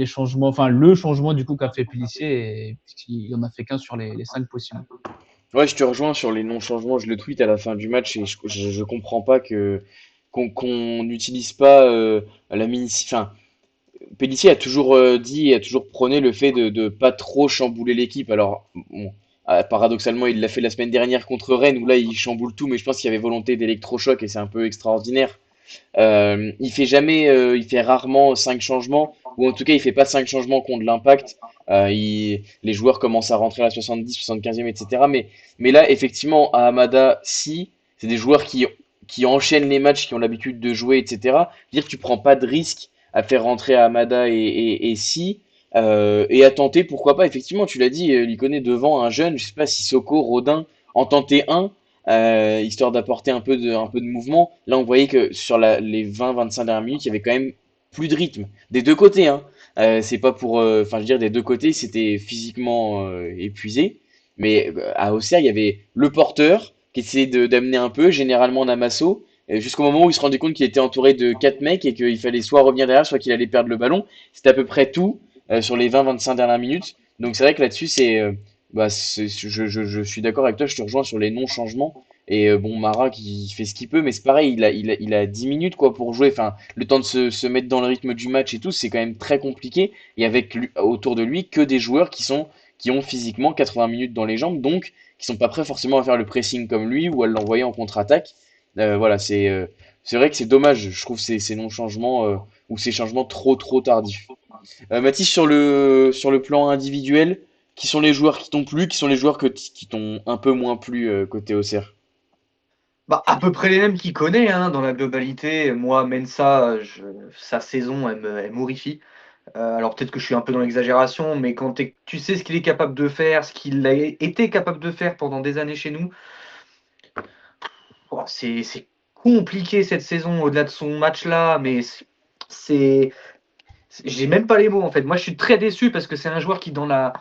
changements, enfin le changement du coup qu'a fait Pélissier, et puisqu'il en a fait qu'un sur les 5 possibles. Ouais, je te rejoins sur les non-changements. Je le tweet à la fin du match et je comprends pas qu'on n'utilise pas la mini. Enfin, Pellissier a toujours dit et a toujours prôné le fait de pas trop chambouler l'équipe. Alors, bon, paradoxalement, il l'a fait la semaine dernière contre Rennes où là il chamboule tout, mais je pense qu'il y avait volonté d'électrochoc et c'est un peu extraordinaire. Il fait rarement 5 changements, ou en tout cas, il fait pas 5 changements qui ont de l'impact. Les joueurs commencent à rentrer à la 70, 75e, etc. Mais là, effectivement, à Hamada, si, c'est des joueurs qui enchaînent les matchs, qui ont l'habitude de jouer, etc. Dire que tu prends pas de risque à faire rentrer Hamada et si, et à tenter, pourquoi pas, effectivement, tu l'as dit, il connaît devant un jeune, je sais pas, Sissoko, Rodin, en tenter un histoire d'apporter un peu de mouvement. Là, on voyait que sur les 20-25 dernières minutes, il y avait quand même plus de rythme. Des deux côtés, hein. C'est pas pour. Enfin, je veux dire, des deux côtés, c'était physiquement épuisé. Mais à Auxerre, il y avait le porteur qui essayait d'amener un peu, généralement Namasso, jusqu'au moment où il se rendait compte qu'il était entouré de 4 mecs et qu'il fallait soit revenir derrière, soit qu'il allait perdre le ballon. C'était à peu près tout sur les 20-25 dernières minutes. Donc c'est vrai que là-dessus, je suis d'accord avec toi, je te rejoins sur les non-changements. Et bon, Mara qui fait ce qu'il peut, mais c'est pareil, il a 10 minutes quoi pour jouer. Enfin, le temps de se mettre dans le rythme du match et tout, c'est quand même très compliqué. Et avec autour de lui que des joueurs qui ont physiquement 80 minutes dans les jambes, donc qui sont pas prêts forcément à faire le pressing comme lui ou à l'envoyer en contre-attaque. Voilà, c'est vrai que c'est dommage, je trouve ces non-changements ou ces changements trop tardifs. Mathis, sur le plan individuel, qui sont les joueurs qui t'ont plu, qui sont les joueurs qui t'ont un peu moins plu côté Auxerre? Bah, à peu près les mêmes qu'il connaît hein, dans la globalité. Moi, Mensa, sa saison, elle m'horrifie. Alors peut-être que je suis un peu dans l'exagération, mais quand tu sais ce qu'il est capable de faire, ce qu'il a été capable de faire pendant des années chez nous, oh, c'est compliqué cette saison au-delà de son match là, mais c'est j'ai même pas les mots en fait. Moi je suis très déçu parce que c'est un joueur qui dans la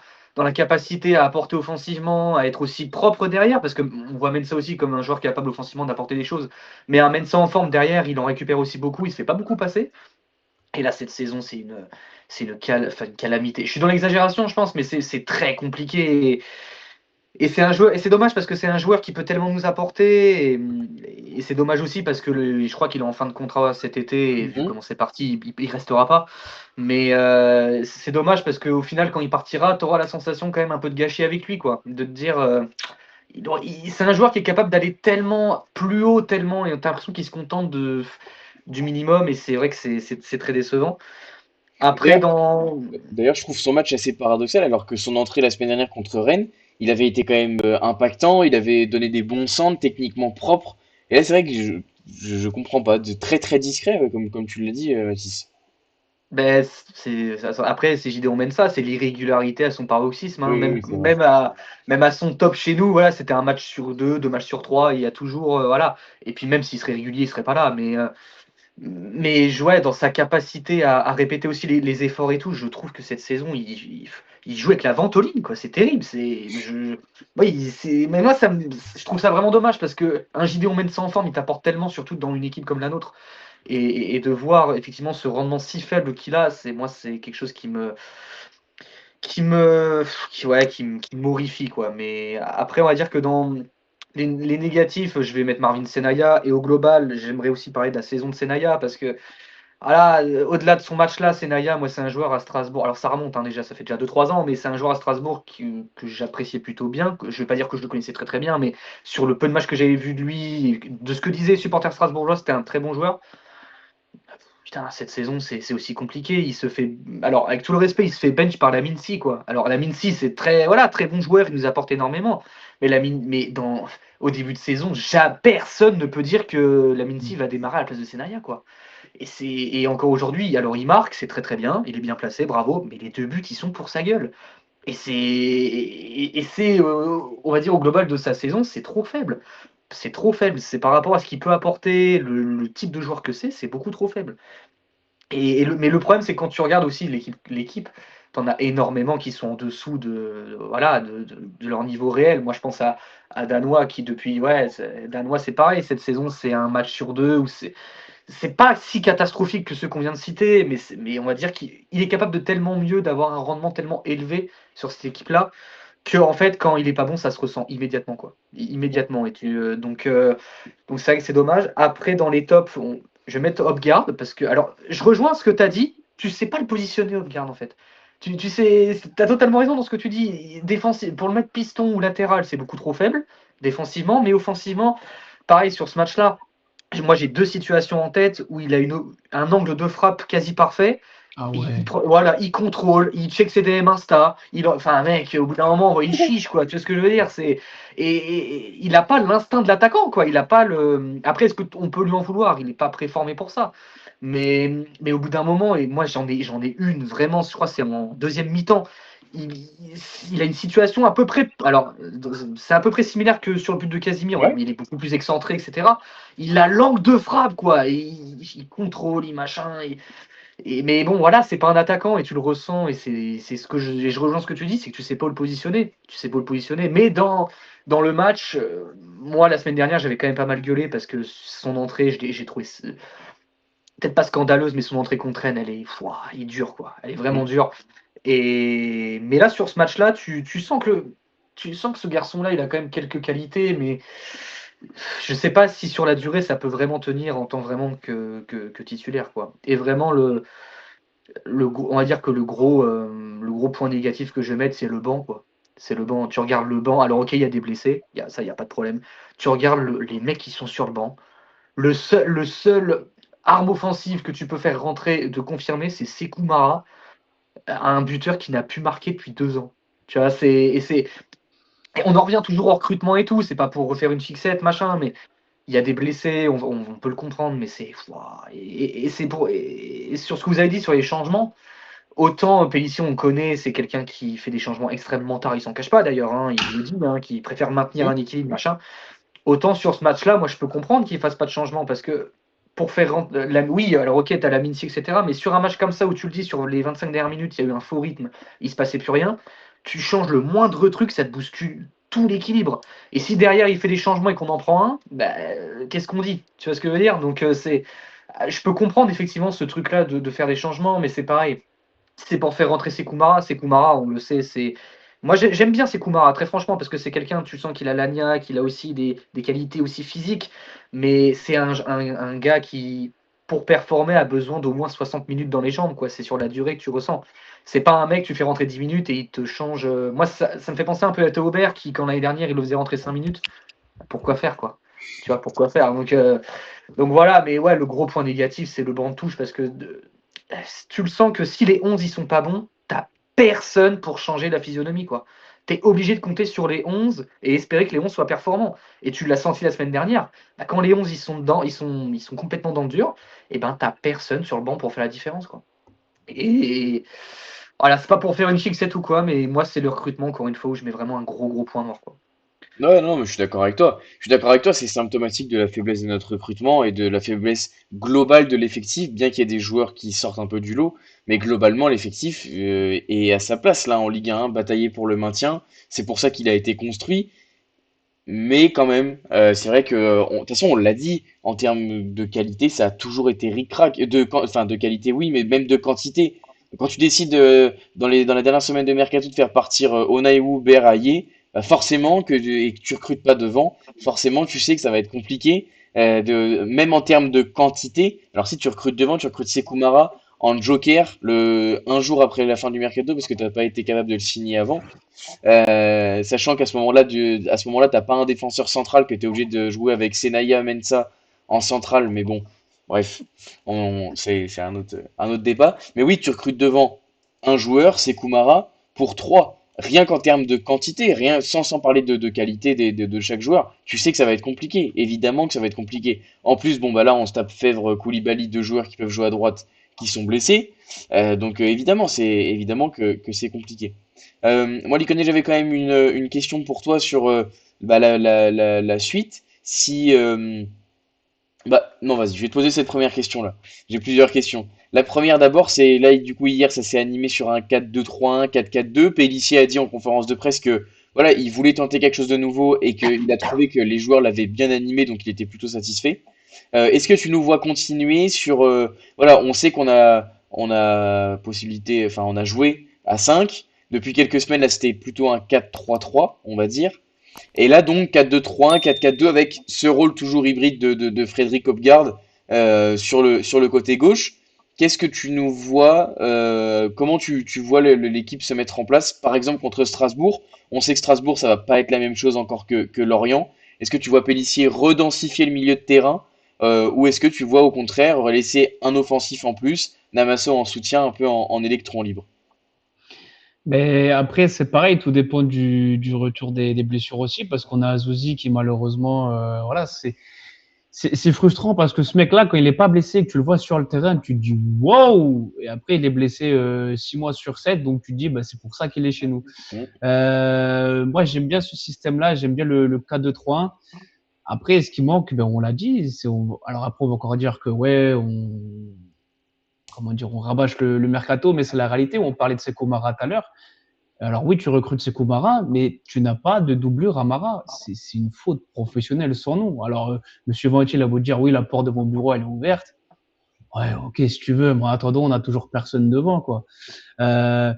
capacité à apporter offensivement, à être aussi propre derrière, parce qu'on voit Mensa aussi comme un joueur capable offensivement d'apporter des choses, mais un Mensa en forme derrière, il en récupère aussi beaucoup, il se fait pas beaucoup passer. Et là, cette saison, enfin, une calamité. Je suis dans l'exagération, je pense, mais c'est très compliqué. Et c'est un joueur, et c'est dommage parce que c'est un joueur qui peut tellement nous apporter. Et c'est dommage aussi parce que je crois qu'il est en fin de contrat cet été. Et vu Mhm. comment c'est parti, il restera pas. Mais c'est dommage parce qu'au final, quand il partira, tu auras la sensation quand même un peu de gâcher avec lui, quoi. De te dire, c'est un joueur qui est capable d'aller tellement plus haut, tellement, et t'as l'impression qu'il se contente du minimum. Et c'est vrai que c'est très décevant. Après, D'ailleurs, dans. d'ailleurs, je trouve son match assez paradoxal, alors que son entrée la semaine dernière contre Rennes, il avait été quand même impactant, il avait donné des bons centres, techniquement propres. Et là, c'est vrai que je comprends pas, de très discret, comme tu l'as dit, Mathis. Ben, après, c'est Gideon Mensa, c'est l'irrégularité à son paroxysme, hein. Oui, Même, oui, c'est vrai. même à son top chez nous, voilà, c'était un match sur deux matchs sur trois, il y a toujours, voilà. Et puis même s'il serait régulier, il serait pas là. Mais ouais, dans sa capacité à répéter aussi les efforts et tout, je trouve que cette saison, il joue avec la ventoline, quoi. C'est terrible. Oui, mais moi, je trouve ça vraiment dommage parce que un Gideon Mensa en forme, il t'apporte tellement, surtout dans une équipe comme la nôtre. Et de voir effectivement ce rendement si faible qu'il a, c'est quelque chose qui m'horrifie, quoi. Mais après, on va dire que dans les négatifs, je vais mettre Marvin Senaya, et au global, j'aimerais aussi parler de la saison de Senaya parce que voilà, au-delà de son match là, Senaya, moi c'est un joueur à Strasbourg. Alors ça remonte hein, déjà, ça fait déjà 2-3 ans, mais c'est un joueur à Strasbourg que j'appréciais plutôt bien. Je vais pas dire que je le connaissais très très bien, mais sur le peu de matchs que j'avais vu de lui, de ce que disaient les supporters strasbourgeois, c'était un très bon joueur. Putain, cette saison, c'est aussi compliqué. Il se fait, alors avec tout le respect, il se fait bench par la Mincy, quoi. Alors la Mincy, c'est très, voilà, très bon joueur, il nous apporte énormément. Mais au début de saison, personne ne peut dire que la Mincy va démarrer à la place de Senaya, quoi. Et encore aujourd'hui, alors il marque, c'est très très bien, il est bien placé, bravo. Mais les deux buts, ils sont pour sa gueule. On va dire au global de sa saison, c'est trop faible. C'est trop faible. C'est par rapport à ce qu'il peut apporter, le type de joueur que c'est beaucoup trop faible. Mais le problème, c'est quand tu regardes aussi l'équipe, t'en as énormément qui sont en dessous voilà, de leur niveau réel. Moi, je pense à Danois qui depuis, ouais, Danois, c'est pareil. Cette saison, c'est un match sur deux où c'est pas si catastrophique que ceux qu'on vient de citer, mais on va dire qu'il est capable de tellement mieux, d'avoir un rendement tellement élevé sur cette équipe-là, que en fait, quand il est pas bon, ça se ressent immédiatement, quoi. Immédiatement. Donc c'est vrai que c'est dommage. Après, dans les tops, je vais mettre Hopgard parce que, alors, je rejoins ce que tu as dit. Tu sais pas le positionner, Hopgard, en fait. Tu sais, tu as totalement raison dans ce que tu dis. Pour le mettre piston ou latéral, c'est beaucoup trop faible, défensivement, mais offensivement, pareil sur ce match-là. Moi, j'ai deux situations en tête où il a un angle de frappe quasi parfait. Ah ouais. Voilà, il contrôle, il check ses DM Insta. Enfin, mec, au bout d'un moment, il chiche, quoi. Tu vois ce que je veux dire? Et il n'a pas l'instinct de l'attaquant, quoi. Il a pas le. Après, est-ce qu'on peut lui en vouloir? Il n'est pas préformé pour ça. Mais au bout d'un moment, et moi, j'en ai une vraiment, je crois, que c'est en deuxième mi-temps. Il, il a une situation à peu près. Alors, c'est à peu près similaire que sur le but de Casimir, Ouais. mais il est beaucoup plus excentré, etc. Il a l'angle de frappe, quoi. Il contrôle, il machin. Mais bon, voilà, c'est pas un attaquant et tu le ressens. Et c'est ce que je rejoins ce que tu dis, c'est que tu sais pas où le positionner. Tu sais pas où le positionner. Mais dans le match, moi, la semaine dernière, j'avais quand même pas mal gueulé parce que son entrée, j'ai trouvé peut-être pas scandaleuse, mais son entrée contre Rennes, elle est dure, quoi. Elle est vraiment Mm. dure. Mais là, sur ce match-là, tu sens que ce garçon-là, il a quand même quelques qualités, mais je sais pas si sur la durée, ça peut vraiment tenir en tant vraiment que titulaire, quoi. Et vraiment, on va dire que le gros point négatif que je vais mettre, c'est le banc, quoi. C'est le banc. Tu regardes le banc. Alors, ok, il y a des blessés, ça, il n'y a pas de problème. Tu regardes les mecs qui sont sur le banc. Le seul arme offensive que tu peux faire rentrer, de confirmer, c'est Sekou Mara, un buteur qui n'a plus marqué depuis 2 ans. Tu vois, et on en revient toujours au recrutement et tout. C'est pas pour refaire une fixette, machin, mais il y a des blessés, on peut le comprendre, mais ouah, et sur ce que vous avez dit sur les changements. Autant Pellissier, on connaît, c'est quelqu'un qui fait des changements extrêmement tard, il s'en cache pas d'ailleurs, hein, il le dit, hein, qu'il préfère maintenir un Mm. équilibre, machin. Autant sur ce match-là, moi je peux comprendre qu'il fasse pas de changement parce que pour faire rentrer. Oui, alors ok, t'as la Mincy, etc. Mais sur un match comme ça où tu le dis, sur les 25 dernières minutes, il y a eu un faux rythme, il se passait plus rien, tu changes le moindre truc, ça te bouscule tout l'équilibre. Et si derrière il fait des changements et qu'on en prend un, bah, qu'est-ce qu'on dit? Tu vois ce que je veux dire? Donc je peux comprendre effectivement ce truc-là de faire des changements, mais c'est pareil. C'est pour faire rentrer Sekou Mara, on le sait, c'est. Moi, j'aime bien Sekou Mara, très franchement, parce que c'est quelqu'un, tu sens qu'il a l'agnac, qu'il a aussi des qualités aussi physiques, mais c'est un gars qui, pour performer, a besoin d'au moins 60 minutes dans les jambes, quoi. C'est sur la durée que tu ressens. C'est pas un mec, tu fais rentrer 10 minutes et il te change. Moi, ça me fait penser un peu à Théo Aubert, qui, quand l'année dernière, il le faisait rentrer 5 minutes. Pourquoi faire, quoi? Tu vois, pourquoi faire? Donc voilà, mais ouais, le gros point négatif, c'est le banc de touche parce que tu le sens que si les 11 ils sont pas bons, t'as personne pour changer la physionomie, quoi. T'es obligé de compter sur les 11 et espérer que les 11 soient performants. Et tu l'as senti la semaine dernière. Bah, quand les 11 ils sont dedans, ils sont complètement dans le dur, et ben t'as personne sur le banc pour faire la différence, quoi. Et voilà, c'est pas pour faire une fixette ou quoi, mais moi c'est le recrutement, encore une fois, où je mets vraiment un gros gros point noir, quoi. Ouais, non, mais je suis d'accord avec toi. Je suis d'accord avec toi, c'est symptomatique de la faiblesse de notre recrutement et de la faiblesse globale de l'effectif, bien qu'il y ait des joueurs qui sortent un peu du lot. Mais globalement, l'effectif est à sa place là en Ligue 1, batailler pour le maintien. C'est pour ça qu'il a été construit. Mais quand même, c'est vrai que, de toute façon, on l'a dit, en termes de qualité, ça a toujours été ric-rac. Enfin, de qualité, oui, mais même de quantité. Quand tu décides, dans la dernière semaine de mercato, de faire partir Onaiwu, Aye, bah forcément, et que tu recrutes pas devant, forcément, tu sais que ça va être compliqué, même en termes de quantité. Alors, si tu recrutes devant, tu recrutes Sekoumara en joker, un jour après la fin du mercato, parce que tu n'as pas été capable de le signer avant. Sachant qu'à ce moment-là, t'as pas un défenseur central que tu es obligé de jouer avec Senaya Mensa en centrale, mais bon, bref, c'est un autre débat. Mais oui, tu recrutes devant un joueur, c'est Kumara, pour trois. Rien qu'en termes de quantité, rien, sans parler de qualité de chaque joueur, tu sais que ça va être compliqué. Évidemment que ça va être compliqué. En plus, bon, bah là, on se tape Fèvre, Koulibaly, deux joueurs qui peuvent jouer à droite, qui sont blessés. Donc, évidemment, évidemment que c'est compliqué. Moi, Likone, j'avais quand même une question pour toi sur bah, la suite. Si, bah, non, vas-y, je vais te poser cette première question-là. J'ai plusieurs questions. La première d'abord, c'est là du coup hier ça s'est animé sur un 4-2-3-1, 4-4-2. Pellissier a dit en conférence de presse que voilà, il voulait tenter quelque chose de nouveau et qu'il a trouvé que les joueurs l'avaient bien animé, donc il était plutôt satisfait. Est-ce que tu nous vois continuer sur voilà, on sait qu'on a possibilité, enfin on a joué à 5. Depuis quelques semaines là c'était plutôt un 4-3-3, on va dire. Et là donc 4-2-3-1, 4-4-2 avec ce rôle toujours hybride de Frédéric Hopgard sur le côté gauche. Qu'est-ce que tu nous vois, comment tu vois l'équipe se mettre en place, par exemple contre Strasbourg? On sait que Strasbourg, ça va pas être la même chose encore que Lorient. Est-ce que tu vois Pélissier redensifier le milieu de terrain, ou est-ce que tu vois au contraire laisser un offensif en plus, Namasso en soutien un peu en électron libre? Mais après, c'est pareil, tout dépend du retour des blessures aussi, parce qu'on a Azouzi qui malheureusement, voilà, c'est frustrant parce que ce mec-là, quand il n'est pas blessé et que tu le vois sur le terrain, tu te dis wow! Et après, il est blessé 6 mois sur 7, donc tu te dis bah, c'est pour ça qu'il est chez nous. Mm. Moi, j'aime bien ce système-là, j'aime bien le 4-2-3-1. Après, ce qui manque, ben, on l'a dit, alors après, on va encore dire que ouais, comment dire, on rabâche le mercato, mais c'est la réalité. On parlait de Sekou Mara tout à l'heure. Alors oui, tu recrutes Sekou Mara, mais tu n'as pas de doublure à Mara. C'est une faute professionnelle sans nom. Alors, Monsieur Vantil a beau dire oui, la porte de mon bureau elle est ouverte. Ouais, ok, si tu veux, mais attendons, on n'a toujours personne devant, quoi. Euh,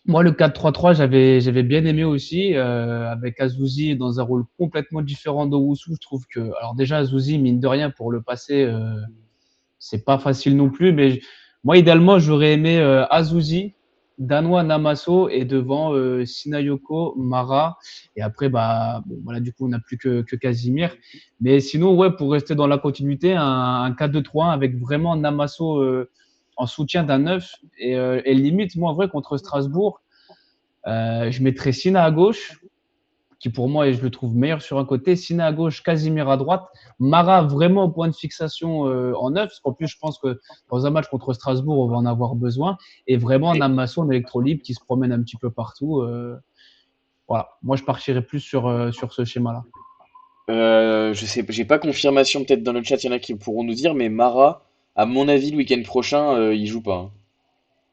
Moi, le 4-3-3, j'avais bien aimé aussi, avec Azouzi dans un rôle complètement différent d'Owusu. Je trouve que, alors déjà, Azouzi, mine de rien, pour le passer, c'est pas facile non plus, mais moi, idéalement, j'aurais aimé Azouzi, Danois Namasso et devant Sinayoko, Mara. Et après, bah, bon, voilà, du coup, on n'a plus que Casimir. Mais sinon, ouais, pour rester dans la continuité, un 4-2-3-1 avec vraiment Namasso en soutien d'un neuf. Et limite, moi, en vrai, contre Strasbourg, je mettrais Sina à gauche, qui pour moi, je le trouve meilleur sur un côté. Sina à gauche, Casimir à droite. Mara vraiment au point de fixation en neuf, parce qu'en plus, je pense que dans un match contre Strasbourg, on va en avoir besoin. Et vraiment, un Namasso, un électro-libre qui se promène un petit peu partout. Voilà, moi, je partirais plus sur ce schéma-là. Je sais, j'ai pas confirmation, peut-être dans le chat, il y en a qui pourront nous dire, mais Mara, à mon avis, le week-end prochain, il joue pas,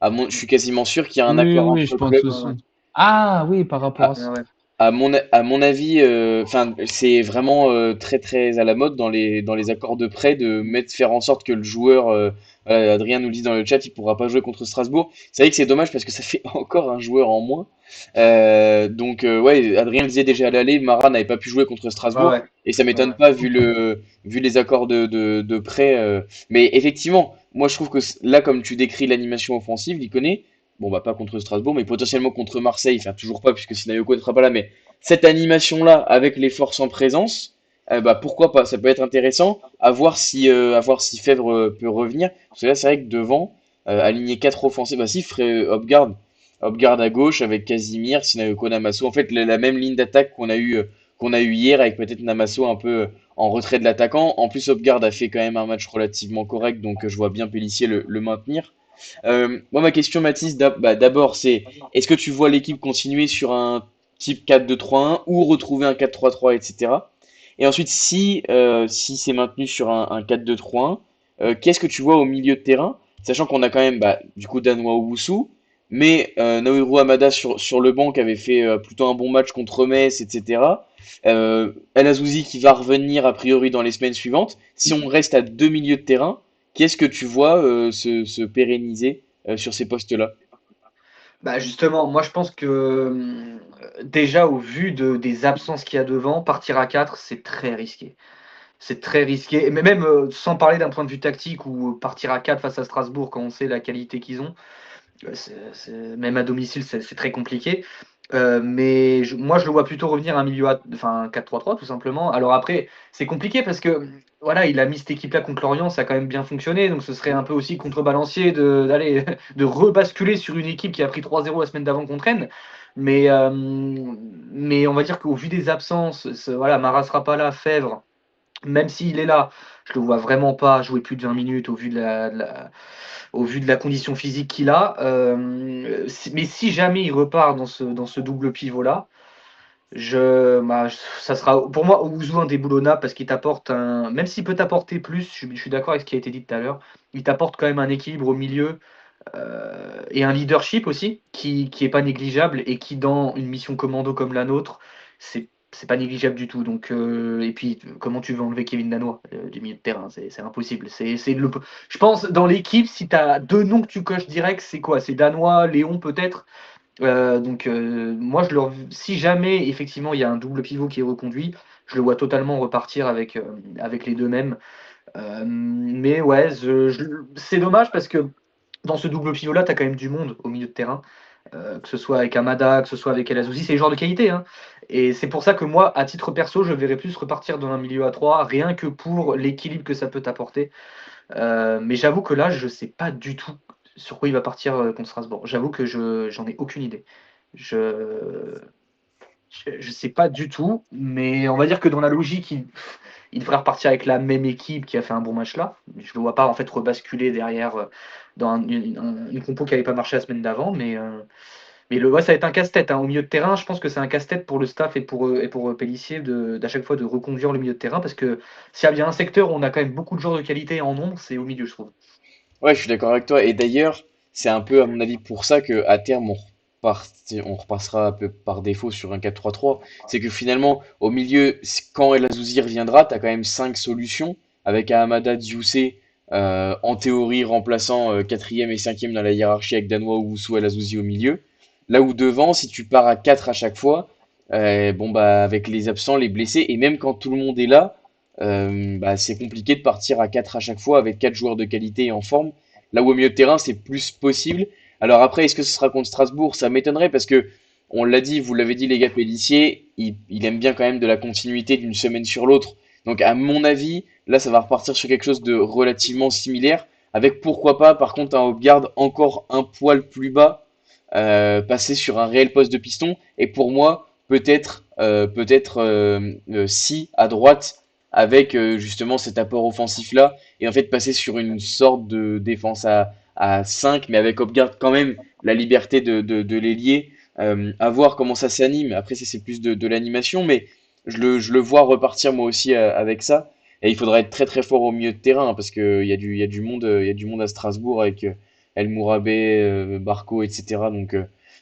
hein. Je suis quasiment sûr qu'il y a un Oui, accord oui, entre je pense clubs. Ouais, ouais. aussi. Ah oui, par rapport à À, ça. Ouais, ouais. à mon avis, enfin, c'est vraiment très très à la mode dans les accords de prêt de faire en sorte que le joueur, voilà, Adrien nous le dit dans le chat, il pourra pas jouer contre Strasbourg. C'est vrai que c'est dommage parce que ça fait encore un joueur en moins. Donc ouais, Adrien le disait déjà à l'aller, Mara n'avait pas pu jouer contre Ouais, Strasbourg ouais. et ça Ouais, m'étonne ouais. pas vu les accords de prêt. Mais effectivement, moi je trouve que là, comme tu décris l'animation offensive, l'Iconé, bon bah pas contre Strasbourg, mais potentiellement contre Marseille, enfin toujours pas puisque Sinayoko ne sera pas là, mais cette animation-là avec les forces en présence, bah pourquoi pas, ça peut être intéressant à voir si Fèvre peut revenir. Parce que là, c'est vrai que devant, aligner 4 offensifs, bah si, ferait Hopgard à gauche avec Casimir, Sinayoko, Namasso. En fait, la même ligne d'attaque qu'on a eu hier avec peut-être Namasso un peu en retrait de l'attaquant. En plus, Hopgard a fait quand même un match relativement correct, donc je vois bien Pélissier le maintenir. Moi, ma question, Mathis, d'abord, c'est est-ce que tu vois l'équipe continuer sur un type 4-2-3-1 ou retrouver un 4-3-3, etc. Et ensuite, si c'est maintenu sur un 4-2-3-1, qu'est-ce que tu vois au milieu de terrain, sachant qu'on a quand même du coup Danoa Owusu, mais Naohiro Hamada sur le banc qui avait fait plutôt un bon match contre Metz, etc. El Azouzi qui va revenir a priori dans les semaines suivantes. Si on reste à deux milieux de terrain, qu'est-ce que tu vois se pérenniser sur ces postes-là? Bah justement, moi je pense que déjà au vu des absences qu'il y a devant, partir à 4, c'est très risqué. C'est très risqué. Mais même sans parler d'un point de vue tactique ou partir à 4 face à Strasbourg quand on sait la qualité qu'ils ont, même à domicile, c'est très compliqué. Mais moi, je le vois plutôt revenir à un milieu, enfin 4-3-3 tout simplement. Alors après, c'est compliqué parce que voilà, il a mis cette équipe-là contre Lorient, ça a quand même bien fonctionné. Donc ce serait un peu aussi contrebalancier d'aller de rebasculer sur une équipe qui a pris 3-0 la semaine d'avant contre Rennes. Mais on va dire qu'au vu des absences, voilà, Mara sera pas là, Fèvre. Même s'il est là, je le vois vraiment pas jouer plus de 20 minutes au vu de la condition physique qu'il a. Mais si jamais il repart dans ce double pivot-là, Ça sera pour moi Ouzou un Déboulonnat parce qu'il t'apporte un. Même s'il peut t'apporter plus, je suis d'accord avec ce qui a été dit tout à l'heure, il t'apporte quand même un équilibre au milieu et un leadership aussi qui est pas négligeable et qui, dans une mission commando comme la nôtre, c'est pas négligeable du tout. Donc, et puis, comment tu veux enlever Kevin Danois du milieu de terrain? C'est impossible. Je pense, dans l'équipe, si tu as deux noms que tu coches direct, c'est quoi? C'est Danois, Léon peut-être. Donc, moi, si jamais effectivement il y a un double pivot qui est reconduit, je le vois totalement repartir avec les deux mêmes. Mais ouais, c'est dommage parce que dans ce double pivot-là, tu as quand même du monde au milieu de terrain, que ce soit avec Amada, que ce soit avec El Azizi, c'est des joueurs de qualité, hein. Et c'est pour ça que moi, à titre perso, je verrais plus repartir dans un milieu à 3, rien que pour l'équilibre que ça peut t'apporter. Mais j'avoue que là, je sais pas du tout sur quoi il va partir contre Strasbourg. J'avoue que j'en ai aucune idée. Je, je sais pas du tout, mais on va dire que dans la logique, il devrait repartir avec la même équipe qui a fait un bon match là. Je ne le vois pas en fait rebasculer derrière dans une compo qui n'avait pas marché la semaine d'avant, ouais, ça va être un casse-tête, hein. Au milieu de terrain, je pense que c'est un casse-tête pour le staff et pour Pélissier d'à chaque fois de reconduire le milieu de terrain parce que s'il y a bien un secteur où on a quand même beaucoup de joueurs de qualité en nombre, c'est au milieu, je trouve. Ouais, je suis d'accord avec toi. Et d'ailleurs, c'est un peu, à mon avis, pour ça que à terme, on repassera un peu par défaut sur un 4-3-3. C'est que finalement, au milieu, quand El Azizi reviendra, tu as quand même cinq solutions avec Ahamada Dioufé, en théorie remplaçant quatrième et cinquième dans la hiérarchie avec Danois ou El Azizi au milieu. Là où devant, si tu pars à 4 à chaque fois, bon bah avec les absents, les blessés, et même quand tout le monde est là, bah, c'est compliqué de partir à 4 à chaque fois avec 4 joueurs de qualité et en forme. Là où au milieu de terrain, c'est plus possible. Alors après, est-ce que ce sera contre Strasbourg? Ça m'étonnerait parce que, on l'a dit, vous l'avez dit, les gars, Pellissier, il aime bien quand même de la continuité d'une semaine sur l'autre. Donc à mon avis, là, ça va repartir sur quelque chose de relativement similaire, avec pourquoi pas, par contre, un Hopgard encore un poil plus bas, passer sur un réel poste de piston. Et pour moi, si à droite avec justement cet apport offensif-là, et en fait passer sur une sorte de défense à 5 mais avec Hopgard quand même la liberté de l'ailier, à voir comment ça s'anime. Après, ça c'est plus de l'animation, mais je le vois repartir moi aussi avec ça. Et il faudra être très très fort au milieu de terrain, hein, parce qu'il y a du monde, il y a du monde à Strasbourg avec El Mourabé, Barco, etc. Donc,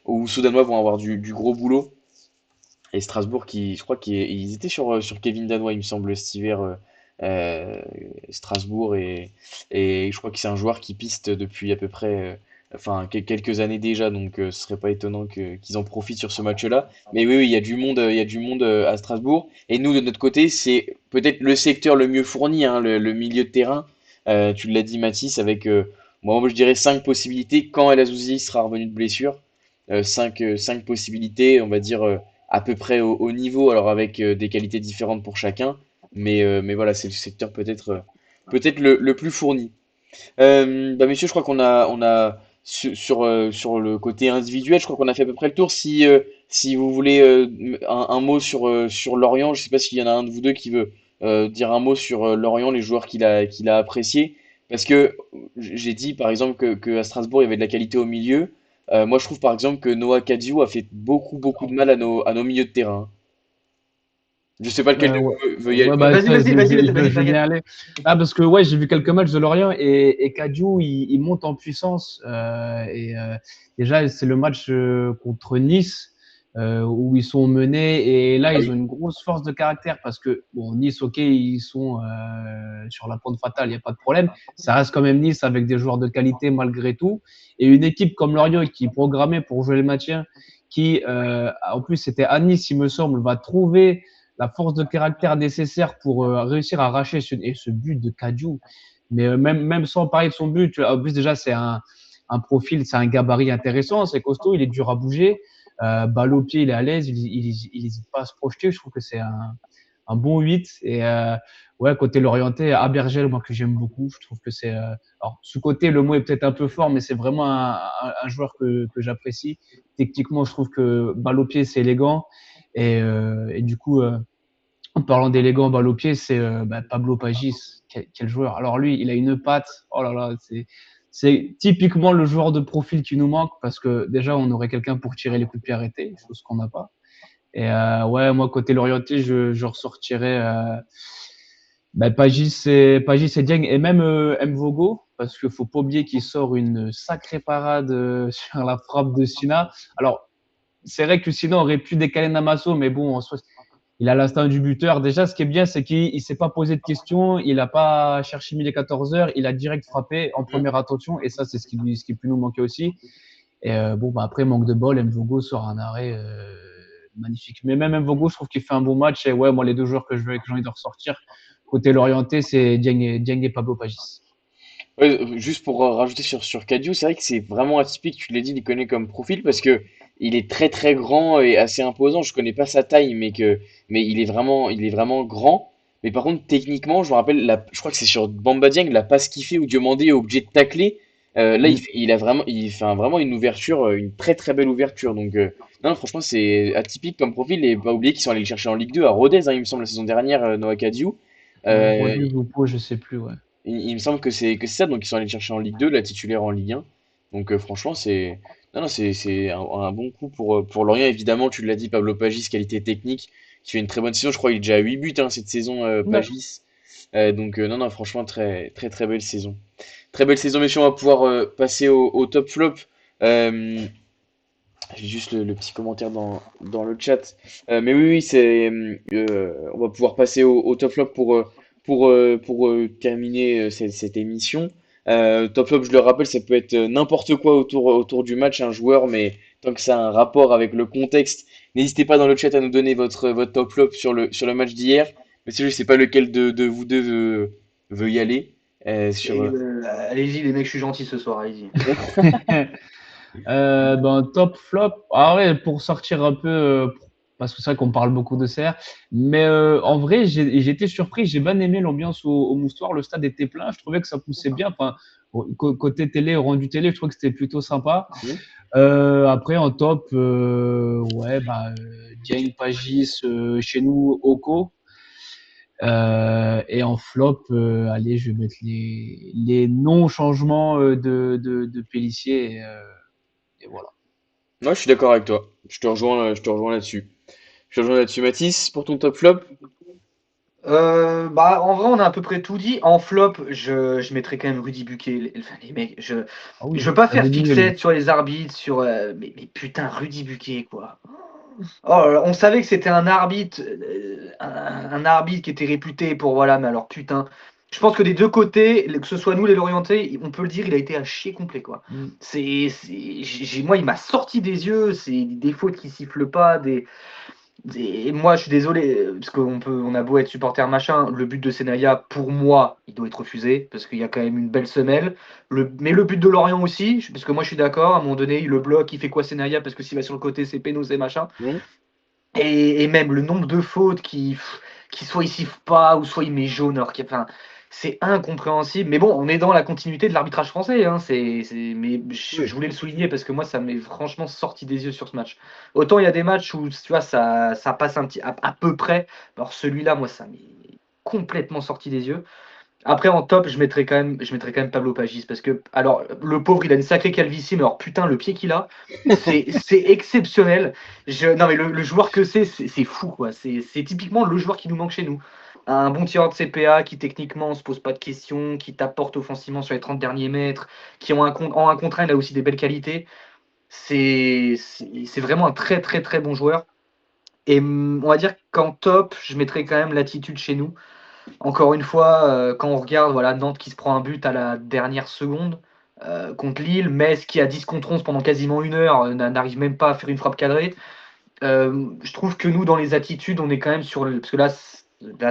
où Soudanois vont avoir du gros boulot. Et Strasbourg, je crois qu'ils étaient sur Kevin Danois, il me semble, cet hiver, euh, Strasbourg. Et je crois que c'est un joueur qui piste depuis à peu près, enfin, quelques années déjà. Donc, ce serait pas étonnant qu'ils en profitent sur ce match-là. Mais oui, oui, il y a du monde, il y a du monde à Strasbourg. Et nous, de notre côté, c'est peut-être le secteur le mieux fourni, hein, le milieu de terrain. Tu l'as dit, Mathis, avec, moi, je dirais 5 possibilités quand El Azizi sera revenu de blessure. 5 possibilités, on va dire, à peu près au niveau, alors avec des qualités différentes pour chacun. Mais voilà, c'est le secteur peut-être le plus fourni. Bah, messieurs, je crois qu'on a sur le côté individuel, je crois qu'on a fait à peu près le tour. Si vous voulez un mot sur Lorient, je ne sais pas s'il y en a un de vous deux qui veut dire un mot sur Lorient, les joueurs qu'il a appréciés. Parce que j'ai dit par exemple que à Strasbourg, il y avait de la qualité au milieu. Moi, je trouve par exemple que Noah Kadiou a fait beaucoup, beaucoup de mal à nos milieux de terrain. Je sais pas lequel de Ouais. vous veut y aller. Ouais, bah, Vas-y, vas-y, vas-y, vas-y, je vas-y, veux t'inquiète. bien aller. Ah, parce que ouais, j'ai vu quelques matchs de Lorient et Kadiou, il monte en puissance. Déjà, c'est le match contre Nice où ils sont menés et là, Ah ils ont oui. une grosse force de caractère parce que, bon, Nice, ok, ils sont sur la pente fatale, il n'y a pas de problème. Ça reste quand même Nice avec des joueurs de qualité malgré tout. Et une équipe comme Lorient qui est programmée pour jouer le maintien, qui, en plus, c'était à Nice, il me semble, va trouver la force de caractère nécessaire pour réussir à arracher ce but de Kadiou. Mais même sans parler de son but, en plus déjà c'est un profil, c'est un gabarit intéressant, c'est costaud, il est dur à bouger, balle au pied, il est à l'aise, il hésite pas à se projeter. Je trouve que c'est un bon 8. Et ouais, côté l'orienté, Abergel, moi que j'aime beaucoup, je trouve que c'est alors ce côté, le mot est peut-être un peu fort, mais c'est vraiment un joueur que j'apprécie. Techniquement, je trouve que balle au pied, c'est élégant. Et du coup, en parlant d'élégant balle au pied, c'est Pablo Pagis. Quel joueur. Alors lui, il a une patte. Oh là là, c'est typiquement le joueur de profil qui nous manque parce que déjà, on aurait quelqu'un pour tirer les coups de pied arrêtés, chose qu'on n'a pas. Et ouais, moi, côté Lorienté, je ressortirais Pagis et Dieng et même Mvogo, parce qu'il faut pas oublier qu'il sort une sacrée parade sur la frappe de Sina. Alors, c'est vrai que Sina aurait pu décaler Namasso, mais bon, en soi, il a l'instinct du buteur. Déjà, ce qui est bien, c'est qu'il s'est pas posé de questions, il a pas cherché midi 14 heures, il a direct frappé en Mm. première attention, et ça, c'est ce qui peut nous manquer aussi. Et bon, bah, après, manque de bol, Mvogo sort un arrêt magnifique. Mais même Mvogo, je trouve qu'il fait un bon match. Et ouais, moi, les deux joueurs que j'ai envie de ressortir, côté l'orienté, c'est Dieng et Pablo Pagis. Ouais, juste pour rajouter sur Kadiou, c'est vrai que c'est vraiment atypique, tu l'as dit, il connaît comme profil parce que il est très très grand et assez imposant. Je connais pas sa taille, mais il est vraiment grand. Mais par contre, techniquement, je me rappelle, je crois que c'est sur Bamba Dieng, la passe qu'il fait où Diomandé est obligé de tacler. Là, Mm. il fait vraiment une ouverture, une très très belle ouverture. Donc, non, franchement, c'est atypique comme profil et pas oublier qu'ils sont allés le chercher en Ligue 2 à Rodez, hein, il me semble, la saison dernière, Noah Kadiou. Euh, Rodez ou Pau, je sais plus, ouais. il me semble que c'est ça, donc ils sont allés le chercher en Ligue 2, la titulaire en Ligue 1. Donc franchement, non, c'est un bon coup pour Lorient. Évidemment, tu l'as dit, Pablo Pagis, qualité technique, qui fait une très bonne saison. Je crois qu'il est déjà à 8 buts hein, cette saison, D'accord. Pagis. Donc non, non, franchement, très très très belle saison. Très belle saison, messieurs, on va pouvoir passer au top flop. Euh, j'ai juste le petit commentaire dans le chat. Mais oui, oui, on va pouvoir passer au top flop pour terminer cette émission. Top flop, je le rappelle, ça peut être n'importe quoi autour du match, un joueur, mais tant que ça a un rapport avec le contexte, n'hésitez pas dans le chat à nous donner votre top flop sur le match d'hier. Mais si je ne sais pas lequel de vous deux veut y aller. Et, allez-y, les mecs, je suis gentil ce soir, allez-y. Ben, top flop. Ah ouais, pour sortir un peu, parce que c'est vrai qu'on parle beaucoup de CR, mais en vrai, j'ai été surpris. J'ai bien aimé l'ambiance au Moustoir. Le stade était plein. Je trouvais que ça poussait bien. Enfin, côté télé, rendu télé, je trouvais que c'était plutôt sympa. Après, en top, ouais, bah, Dieng, Pagis, chez nous, Oko. Et en flop, allez, je vais mettre les non-changements de Pélissier. Et voilà. Moi, je suis d'accord avec toi. Je te rejoins là-dessus. Je te rejoins là-dessus, Mathis, pour ton top flop. Bah, en vrai, on a à peu près tout dit. En flop, je mettrais quand même Rudy Buquet. Enfin, les mecs, Ah je oui, veux pas elle faire est doublée, lui. fixette sur les arbitres, mais putain, Rudy Buquet, quoi. Oh, on savait que c'était un arbitre, un arbitre qui était réputé pour voilà, mais alors putain, je pense que des deux côtés, que ce soit nous les Lorientais, on peut le dire, il a été à chier complet quoi. Mm. Moi, il m'a sorti des yeux, c'est des fautes qui sifflent pas, moi, je suis désolé, parce on a beau être supporter machin, le but de Senaya, pour moi, il doit être refusé, parce qu'il y a quand même une belle semelle. Mais le but de Lorient aussi, parce que moi je suis d'accord, à un moment donné, il le bloque, il fait quoi Senaya, parce que s'il va sur le côté, c'est pénaux et machin. Hmm. Et même le nombre de fautes qui soit il siffle pas, ou soit il met jaune, enfin, c'est incompréhensible. Mais bon, on est dans la continuité de l'arbitrage français, hein, mais je Oui. voulais le souligner parce que moi, ça m'est franchement sorti des yeux sur ce match. Autant il y a des matchs où, tu vois, ça passe à peu près. Alors celui-là, moi, ça m'est complètement sorti des yeux. Après, en top, je mettrais quand même Pablo Pagis parce que, alors, le pauvre, il a une sacrée calvitie, mais alors putain, le pied qu'il a, c'est exceptionnel. Non, mais le joueur que c'est fou, quoi. C'est typiquement le joueur qui nous manque chez nous. Un bon tireur de CPA qui, techniquement, se pose pas de questions, qui t'apporte offensivement sur les 30 derniers mètres, qui en un contre un, il a aussi des belles qualités. C'est vraiment un très, très, très bon joueur. Et on va dire qu'en top, je mettrais quand même l'attitude chez nous. Encore une fois, quand on regarde voilà, Nantes qui se prend un but à la dernière seconde contre Lille, Metz qui a 10 contre 11 pendant quasiment une heure n'arrive même pas à faire une frappe cadrée. Je trouve que nous, dans les attitudes, on est quand même sur le. Parce que là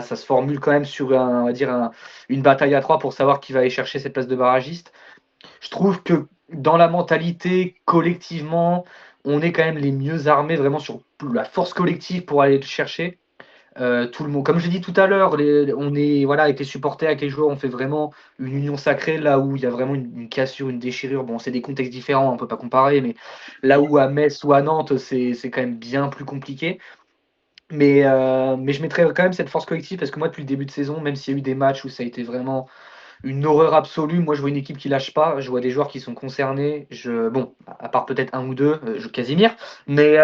ça se formule quand même sur on va dire une bataille à trois pour savoir qui va aller chercher cette place de barragiste. Je trouve que dans la mentalité, collectivement, on est quand même les mieux armés vraiment sur la force collective pour aller le chercher. Tout le monde, comme je l'ai dit tout à l'heure, on est voilà avec les supporters, avec les joueurs, on fait vraiment une union sacrée là où il y a vraiment une cassure, une déchirure. Bon, c'est des contextes différents, on peut pas comparer, mais là où à Metz ou à Nantes, c'est quand même bien plus compliqué. Mais je mettrais quand même cette force collective parce que moi, depuis le début de saison, même s'il y a eu des matchs où ça a été vraiment une horreur absolue. Moi, je vois une équipe qui lâche pas. Je vois des joueurs qui sont concernés. Bon, à part peut-être un ou deux, Casimir. Mais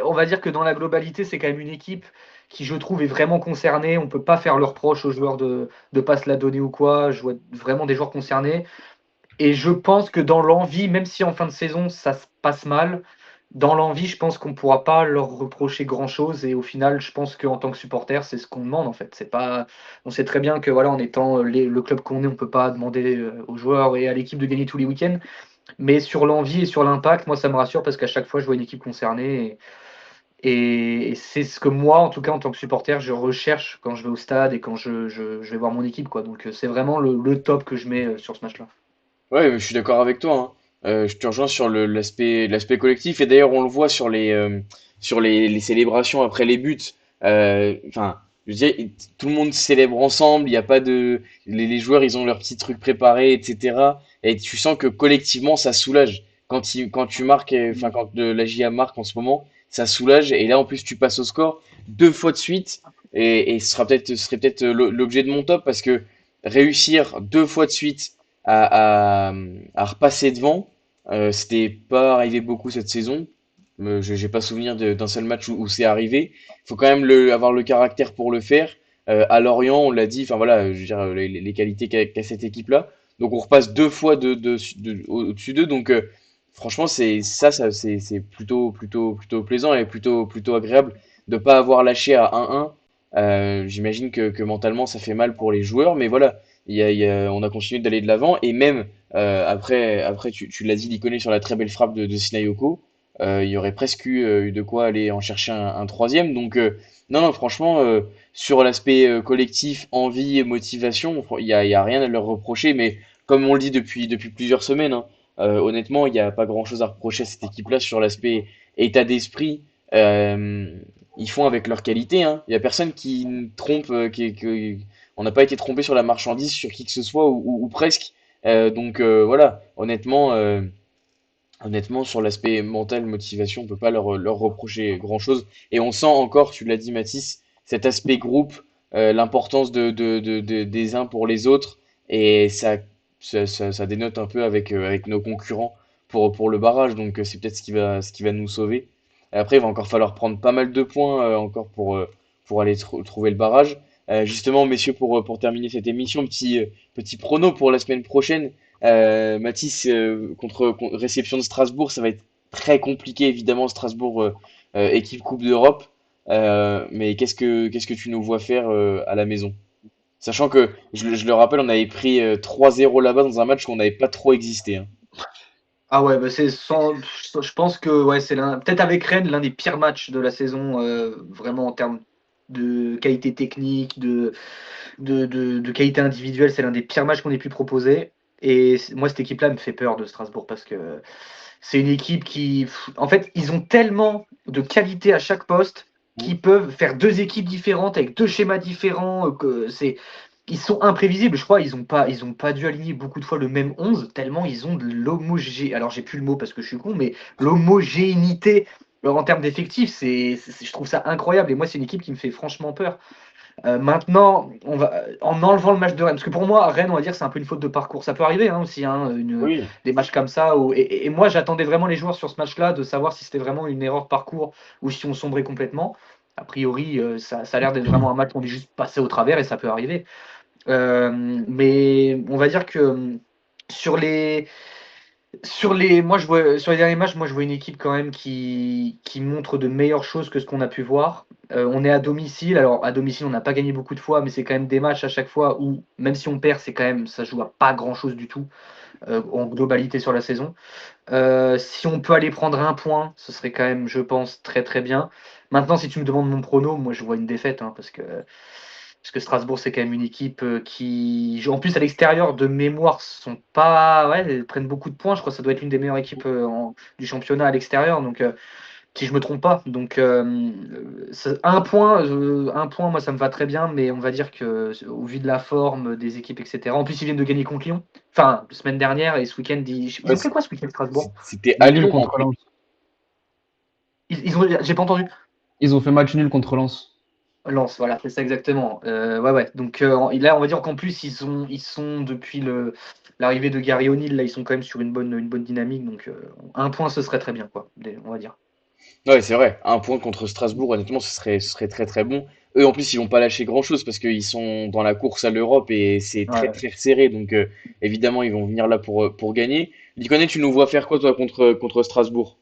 on va dire que dans la globalité, c'est quand même une équipe qui, je trouve, est vraiment concernée. On peut pas faire le reproche aux joueurs de ne pas se la donner ou quoi. Je vois vraiment des joueurs concernés. Et je pense que dans l'envie, même si en fin de saison, ça se passe mal, dans l'envie, je pense qu'on ne pourra pas leur reprocher grand-chose. Et au final, je pense qu'en tant que supporter, c'est ce qu'on demande en fait. C'est pas... On sait très bien que voilà, en étant le club qu'on est, on ne peut pas demander aux joueurs et à l'équipe de gagner tous les week-ends. Mais sur l'envie et sur l'impact, moi, ça me rassure parce qu'à chaque fois, je vois une équipe concernée. Et c'est ce que moi, en tout cas, en tant que supporter, je recherche quand je vais au stade et quand je vais voir mon équipe, quoi. Donc, c'est vraiment le top que je mets sur ce match-là. Ouais, je suis d'accord avec toi, hein. Je te rejoins sur l'aspect collectif et d'ailleurs on le voit sur les célébrations après les buts. Enfin, je dirais, tout le monde célèbre ensemble. Il y a pas de les joueurs ils ont leurs petits trucs préparés, etc. Et tu sens que collectivement ça soulage. Quand tu marques, enfin quand la JA marque en ce moment, ça soulage. Et là en plus tu passes au score deux fois de suite et ce serait peut-être l'objet de mon top parce que réussir deux fois de suite à repasser devant. C'était pas arrivé beaucoup cette saison. J'ai pas souvenir d'un seul match où c'est arrivé. Il faut quand même avoir le caractère pour le faire. À Lorient, on l'a dit, enfin voilà, je veux dire, les qualités qu'a cette équipe-là. Donc on repasse deux fois au-dessus d'eux. Donc franchement, c'est plutôt plaisant et plutôt agréable de pas avoir lâché à 1-1. J'imagine que mentalement ça fait mal pour les joueurs, mais voilà, on a continué d'aller de l'avant et même après tu l'as dit, l'icôné sur la très belle frappe de Sinayoko, il y aurait presque eu de quoi aller en chercher un troisième. Donc non, franchement, sur l'aspect collectif, envie et motivation, il y a rien à leur reprocher, mais comme on le dit depuis plusieurs semaines, hein, honnêtement, il n'y a pas grand-chose à reprocher à cette équipe-là sur l'aspect état d'esprit. Euh, Ils font avec leur qualité, hein. Il n'y a personne qui trompe, on n'a pas été trompé sur la marchandise, sur qui que ce soit, ou presque. Donc voilà, honnêtement, sur l'aspect mental, motivation, on peut pas leur reprocher grand-chose. Et on sent encore, tu l'as dit Mathis, cet aspect groupe, l'importance des uns pour les autres, et ça dénote un peu avec nos concurrents pour le barrage. Donc c'est peut-être ce qui va nous sauver. Et après, il va encore falloir prendre pas mal de points encore pour aller trouver le barrage. Justement, messieurs, pour terminer cette émission, petit prono pour la semaine prochaine. Mathis, réception de Strasbourg, ça va être très compliqué, évidemment, Strasbourg, équipe Coupe d'Europe. Mais qu'est-ce que tu nous vois faire à la maison? Sachant que, je le rappelle, on avait pris 3-0 là-bas dans un match où on n'avait pas trop existé, hein. Ah ouais, bah je pense que ouais, c'est peut-être avec Rennes, l'un des pires matchs de la saison, vraiment en termes de qualité technique, de qualité individuelle, c'est l'un des pires matchs qu'on ait pu proposer. Et moi, cette équipe-là me fait peur de Strasbourg parce que c'est une équipe qui, en fait, ils ont tellement de qualité à chaque poste qu'ils peuvent faire deux équipes différentes avec deux schémas différents. Ils sont imprévisibles. Je crois ils ont pas dû aligner beaucoup de fois le même 11 tellement ils ont de l'homogénéité. Alors, j'ai plus le mot parce que je suis con, mais l'homogénéité en termes d'effectifs, je trouve ça incroyable. Et moi, c'est une équipe qui me fait franchement peur. Maintenant, en enlevant le match de Rennes, parce que pour moi, Rennes, on va dire, c'est un peu une faute de parcours. Ça peut arriver hein, aussi, hein, Oui, des matchs comme ça. Et moi, j'attendais vraiment les joueurs sur ce match-là de savoir si c'était vraiment une erreur de parcours ou si on sombrait complètement. A priori, ça a l'air d'être vraiment un match où on est juste passé au travers et ça peut arriver. Mais on va dire que sur les, sur les derniers matchs, moi, je vois une équipe quand même qui montre de meilleures choses que ce qu'on a pu voir. On est à domicile. Alors, à domicile, on n'a pas gagné beaucoup de fois, mais c'est quand même des matchs à chaque fois où, même si on perd, c'est quand même, ça joue à pas grand-chose du tout en globalité sur la saison. Si on peut aller prendre un point, ce serait quand même, je pense, très très bien. Maintenant, si tu me demandes mon prono, moi, je vois une défaite, hein, parce que Strasbourg, c'est quand même une équipe qui, en plus à l'extérieur de mémoire, sont pas, ouais, elles prennent beaucoup de points. Je crois que ça doit être une des meilleures équipes du championnat à l'extérieur. Donc, si je me trompe pas, donc un point, moi ça me va très bien, mais on va dire que au vu de la forme des équipes, etc. En plus, ils viennent de gagner contre Lyon. Enfin, la semaine dernière et ce week-end, ils ouais, ont fait quoi ce week-end Strasbourg? c'était à Nul Lyon en contre plus. Lens. J'ai pas entendu. Ils ont fait match nul contre Lens. Lens, voilà, c'est ça exactement. Ouais, ouais. Donc là, on va dire qu'en plus, ils sont depuis l'arrivée de Gary O'Neill, là, ils sont quand même sur une bonne dynamique. Donc un point, ce serait très bien, quoi, on va dire. Ouais, c'est vrai. Un point contre Strasbourg, honnêtement, ce serait très très bon. Eux, en plus, ils vont pas lâcher grand-chose parce qu'ils sont dans la course à l'Europe et c'est très Ouais. très serré. Donc, évidemment, ils vont venir là pour gagner. Liconet, tu nous vois faire quoi, toi, contre Strasbourg?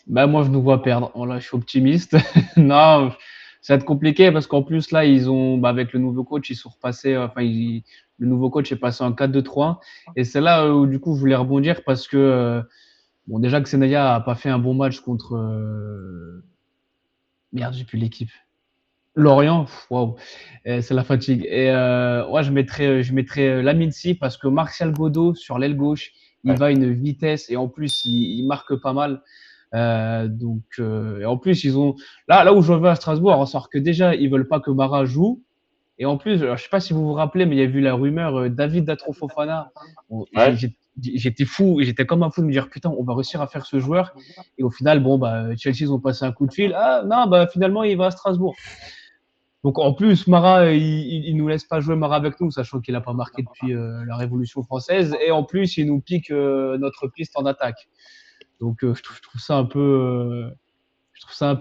Bah, moi, je nous vois perdre. Voilà, je suis optimiste. Non, ça va être compliqué parce qu'en plus, là, avec le nouveau coach, ils sont repassés, le nouveau coach est passé en 4-2-3. Et c'est là où, du coup, je voulais rebondir parce que, bon, déjà que Senaya a pas fait un bon match contre, merde, j'ai plus l'équipe. Lorient, waouh, c'est la fatigue. Et ouais, je mettrais Lamine Sy parce que Martial Godot sur l'aile gauche, il Ouais. va à une vitesse et en plus, il marque pas mal. Et en plus, ils ont là où je vais à Strasbourg, on sort que déjà, ils veulent pas que Mara joue. Et en plus, alors, je sais pas si vous vous rappelez, mais il y a eu la rumeur David Datro Fofana. Bon, Ouais. j'étais fou, j'étais comme un fou de me dire putain, on va réussir à faire ce joueur. Et au final, bon bah Chelsea ils ont passé un coup de fil. Ah non, bah finalement il va à Strasbourg. Donc en plus, Mara, il nous laisse pas jouer Mara avec nous, sachant qu'il a pas marqué depuis la Révolution française. Et en plus, il nous pique notre piste en attaque. Donc je trouve ça un peu,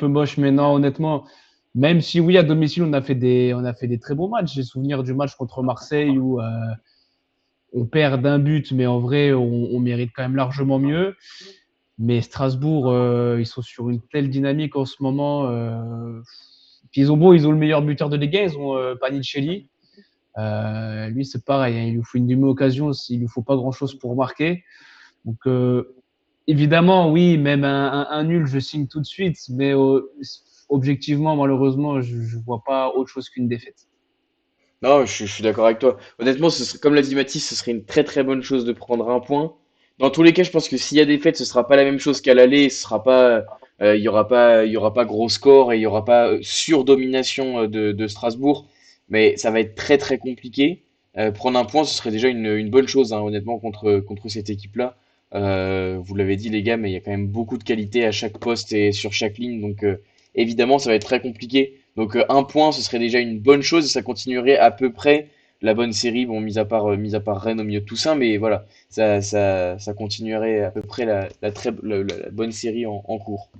moche. Mais non, honnêtement, même si oui, à domicile, on a fait des très bons matchs. J'ai souvenir du match contre Marseille où on perd d'un but, mais en vrai, on mérite quand même largement mieux. Mais Strasbourg, ils sont sur une telle dynamique en ce moment. Puis ils ont le meilleur buteur de Ligue 1, ils ont Panicelli. Lui, c'est pareil, hein, il lui faut une demi-occasion, il lui faut pas grand-chose pour marquer. Donc, évidemment, oui, même un nul, je signe tout de suite, mais objectivement, malheureusement, je vois pas autre chose qu'une défaite. Non, je suis d'accord avec toi. Honnêtement, comme l'a dit Mathis, ce serait une très très bonne chose de prendre un point. Dans tous les cas, je pense que s'il y a des fêtes, ce sera pas la même chose qu'à l'aller. Ce sera pas, il y aura pas gros score et il y aura pas surdomination de Strasbourg. Mais ça va être très très compliqué. Prendre un point, ce serait déjà une bonne chose, hein, honnêtement, contre cette équipe-là. Vous l'avez dit, les gars, mais il y a quand même beaucoup de qualité à chaque poste et sur chaque ligne. Donc, évidemment, ça va être très compliqué. Donc un point, ce serait déjà une bonne chose et ça continuerait à peu près la bonne série, bon, mis à part Rennes au milieu de tout ça, mais voilà, ça continuerait à peu près la bonne série en cours.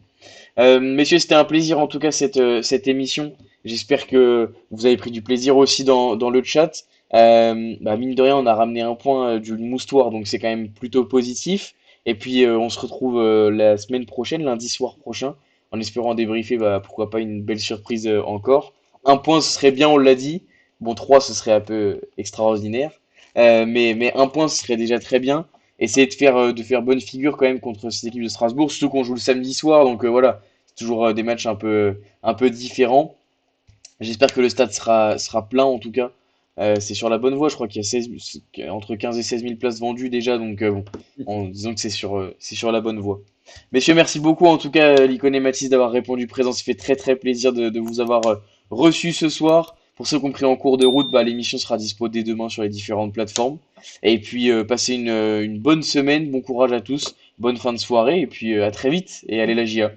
Messieurs, c'était un plaisir en tout cas cette émission. J'espère que vous avez pris du plaisir aussi dans le chat. Mine de rien, on a ramené un point du moustoir, donc c'est quand même plutôt positif. Et puis on se retrouve la semaine prochaine, lundi soir prochain, en espérant débriefer, pourquoi pas une belle surprise encore. Un point, ce serait bien, on l'a dit. Bon, trois, ce serait un peu extraordinaire. Mais un point, ce serait déjà très bien. Essayer de faire bonne figure quand même contre cette équipe de Strasbourg, surtout qu'on joue le samedi soir, donc voilà, c'est toujours des matchs un peu différents. J'espère que le stade sera plein en tout cas. C'est sur la bonne voie, je crois qu'il y a entre 15 et 16 000 places vendues déjà, donc bon, disons que c'est sur la bonne voie. Messieurs, merci beaucoup en tout cas, Licon et Mathis, d'avoir répondu présent. Ça fait très très plaisir de vous avoir reçu ce soir. Pour ceux qui ont pris en cours de route, l'émission sera dispo dès demain sur les différentes plateformes. Et puis, passez une bonne semaine, bon courage à tous, bonne fin de soirée, et puis à très vite, et allez la JA.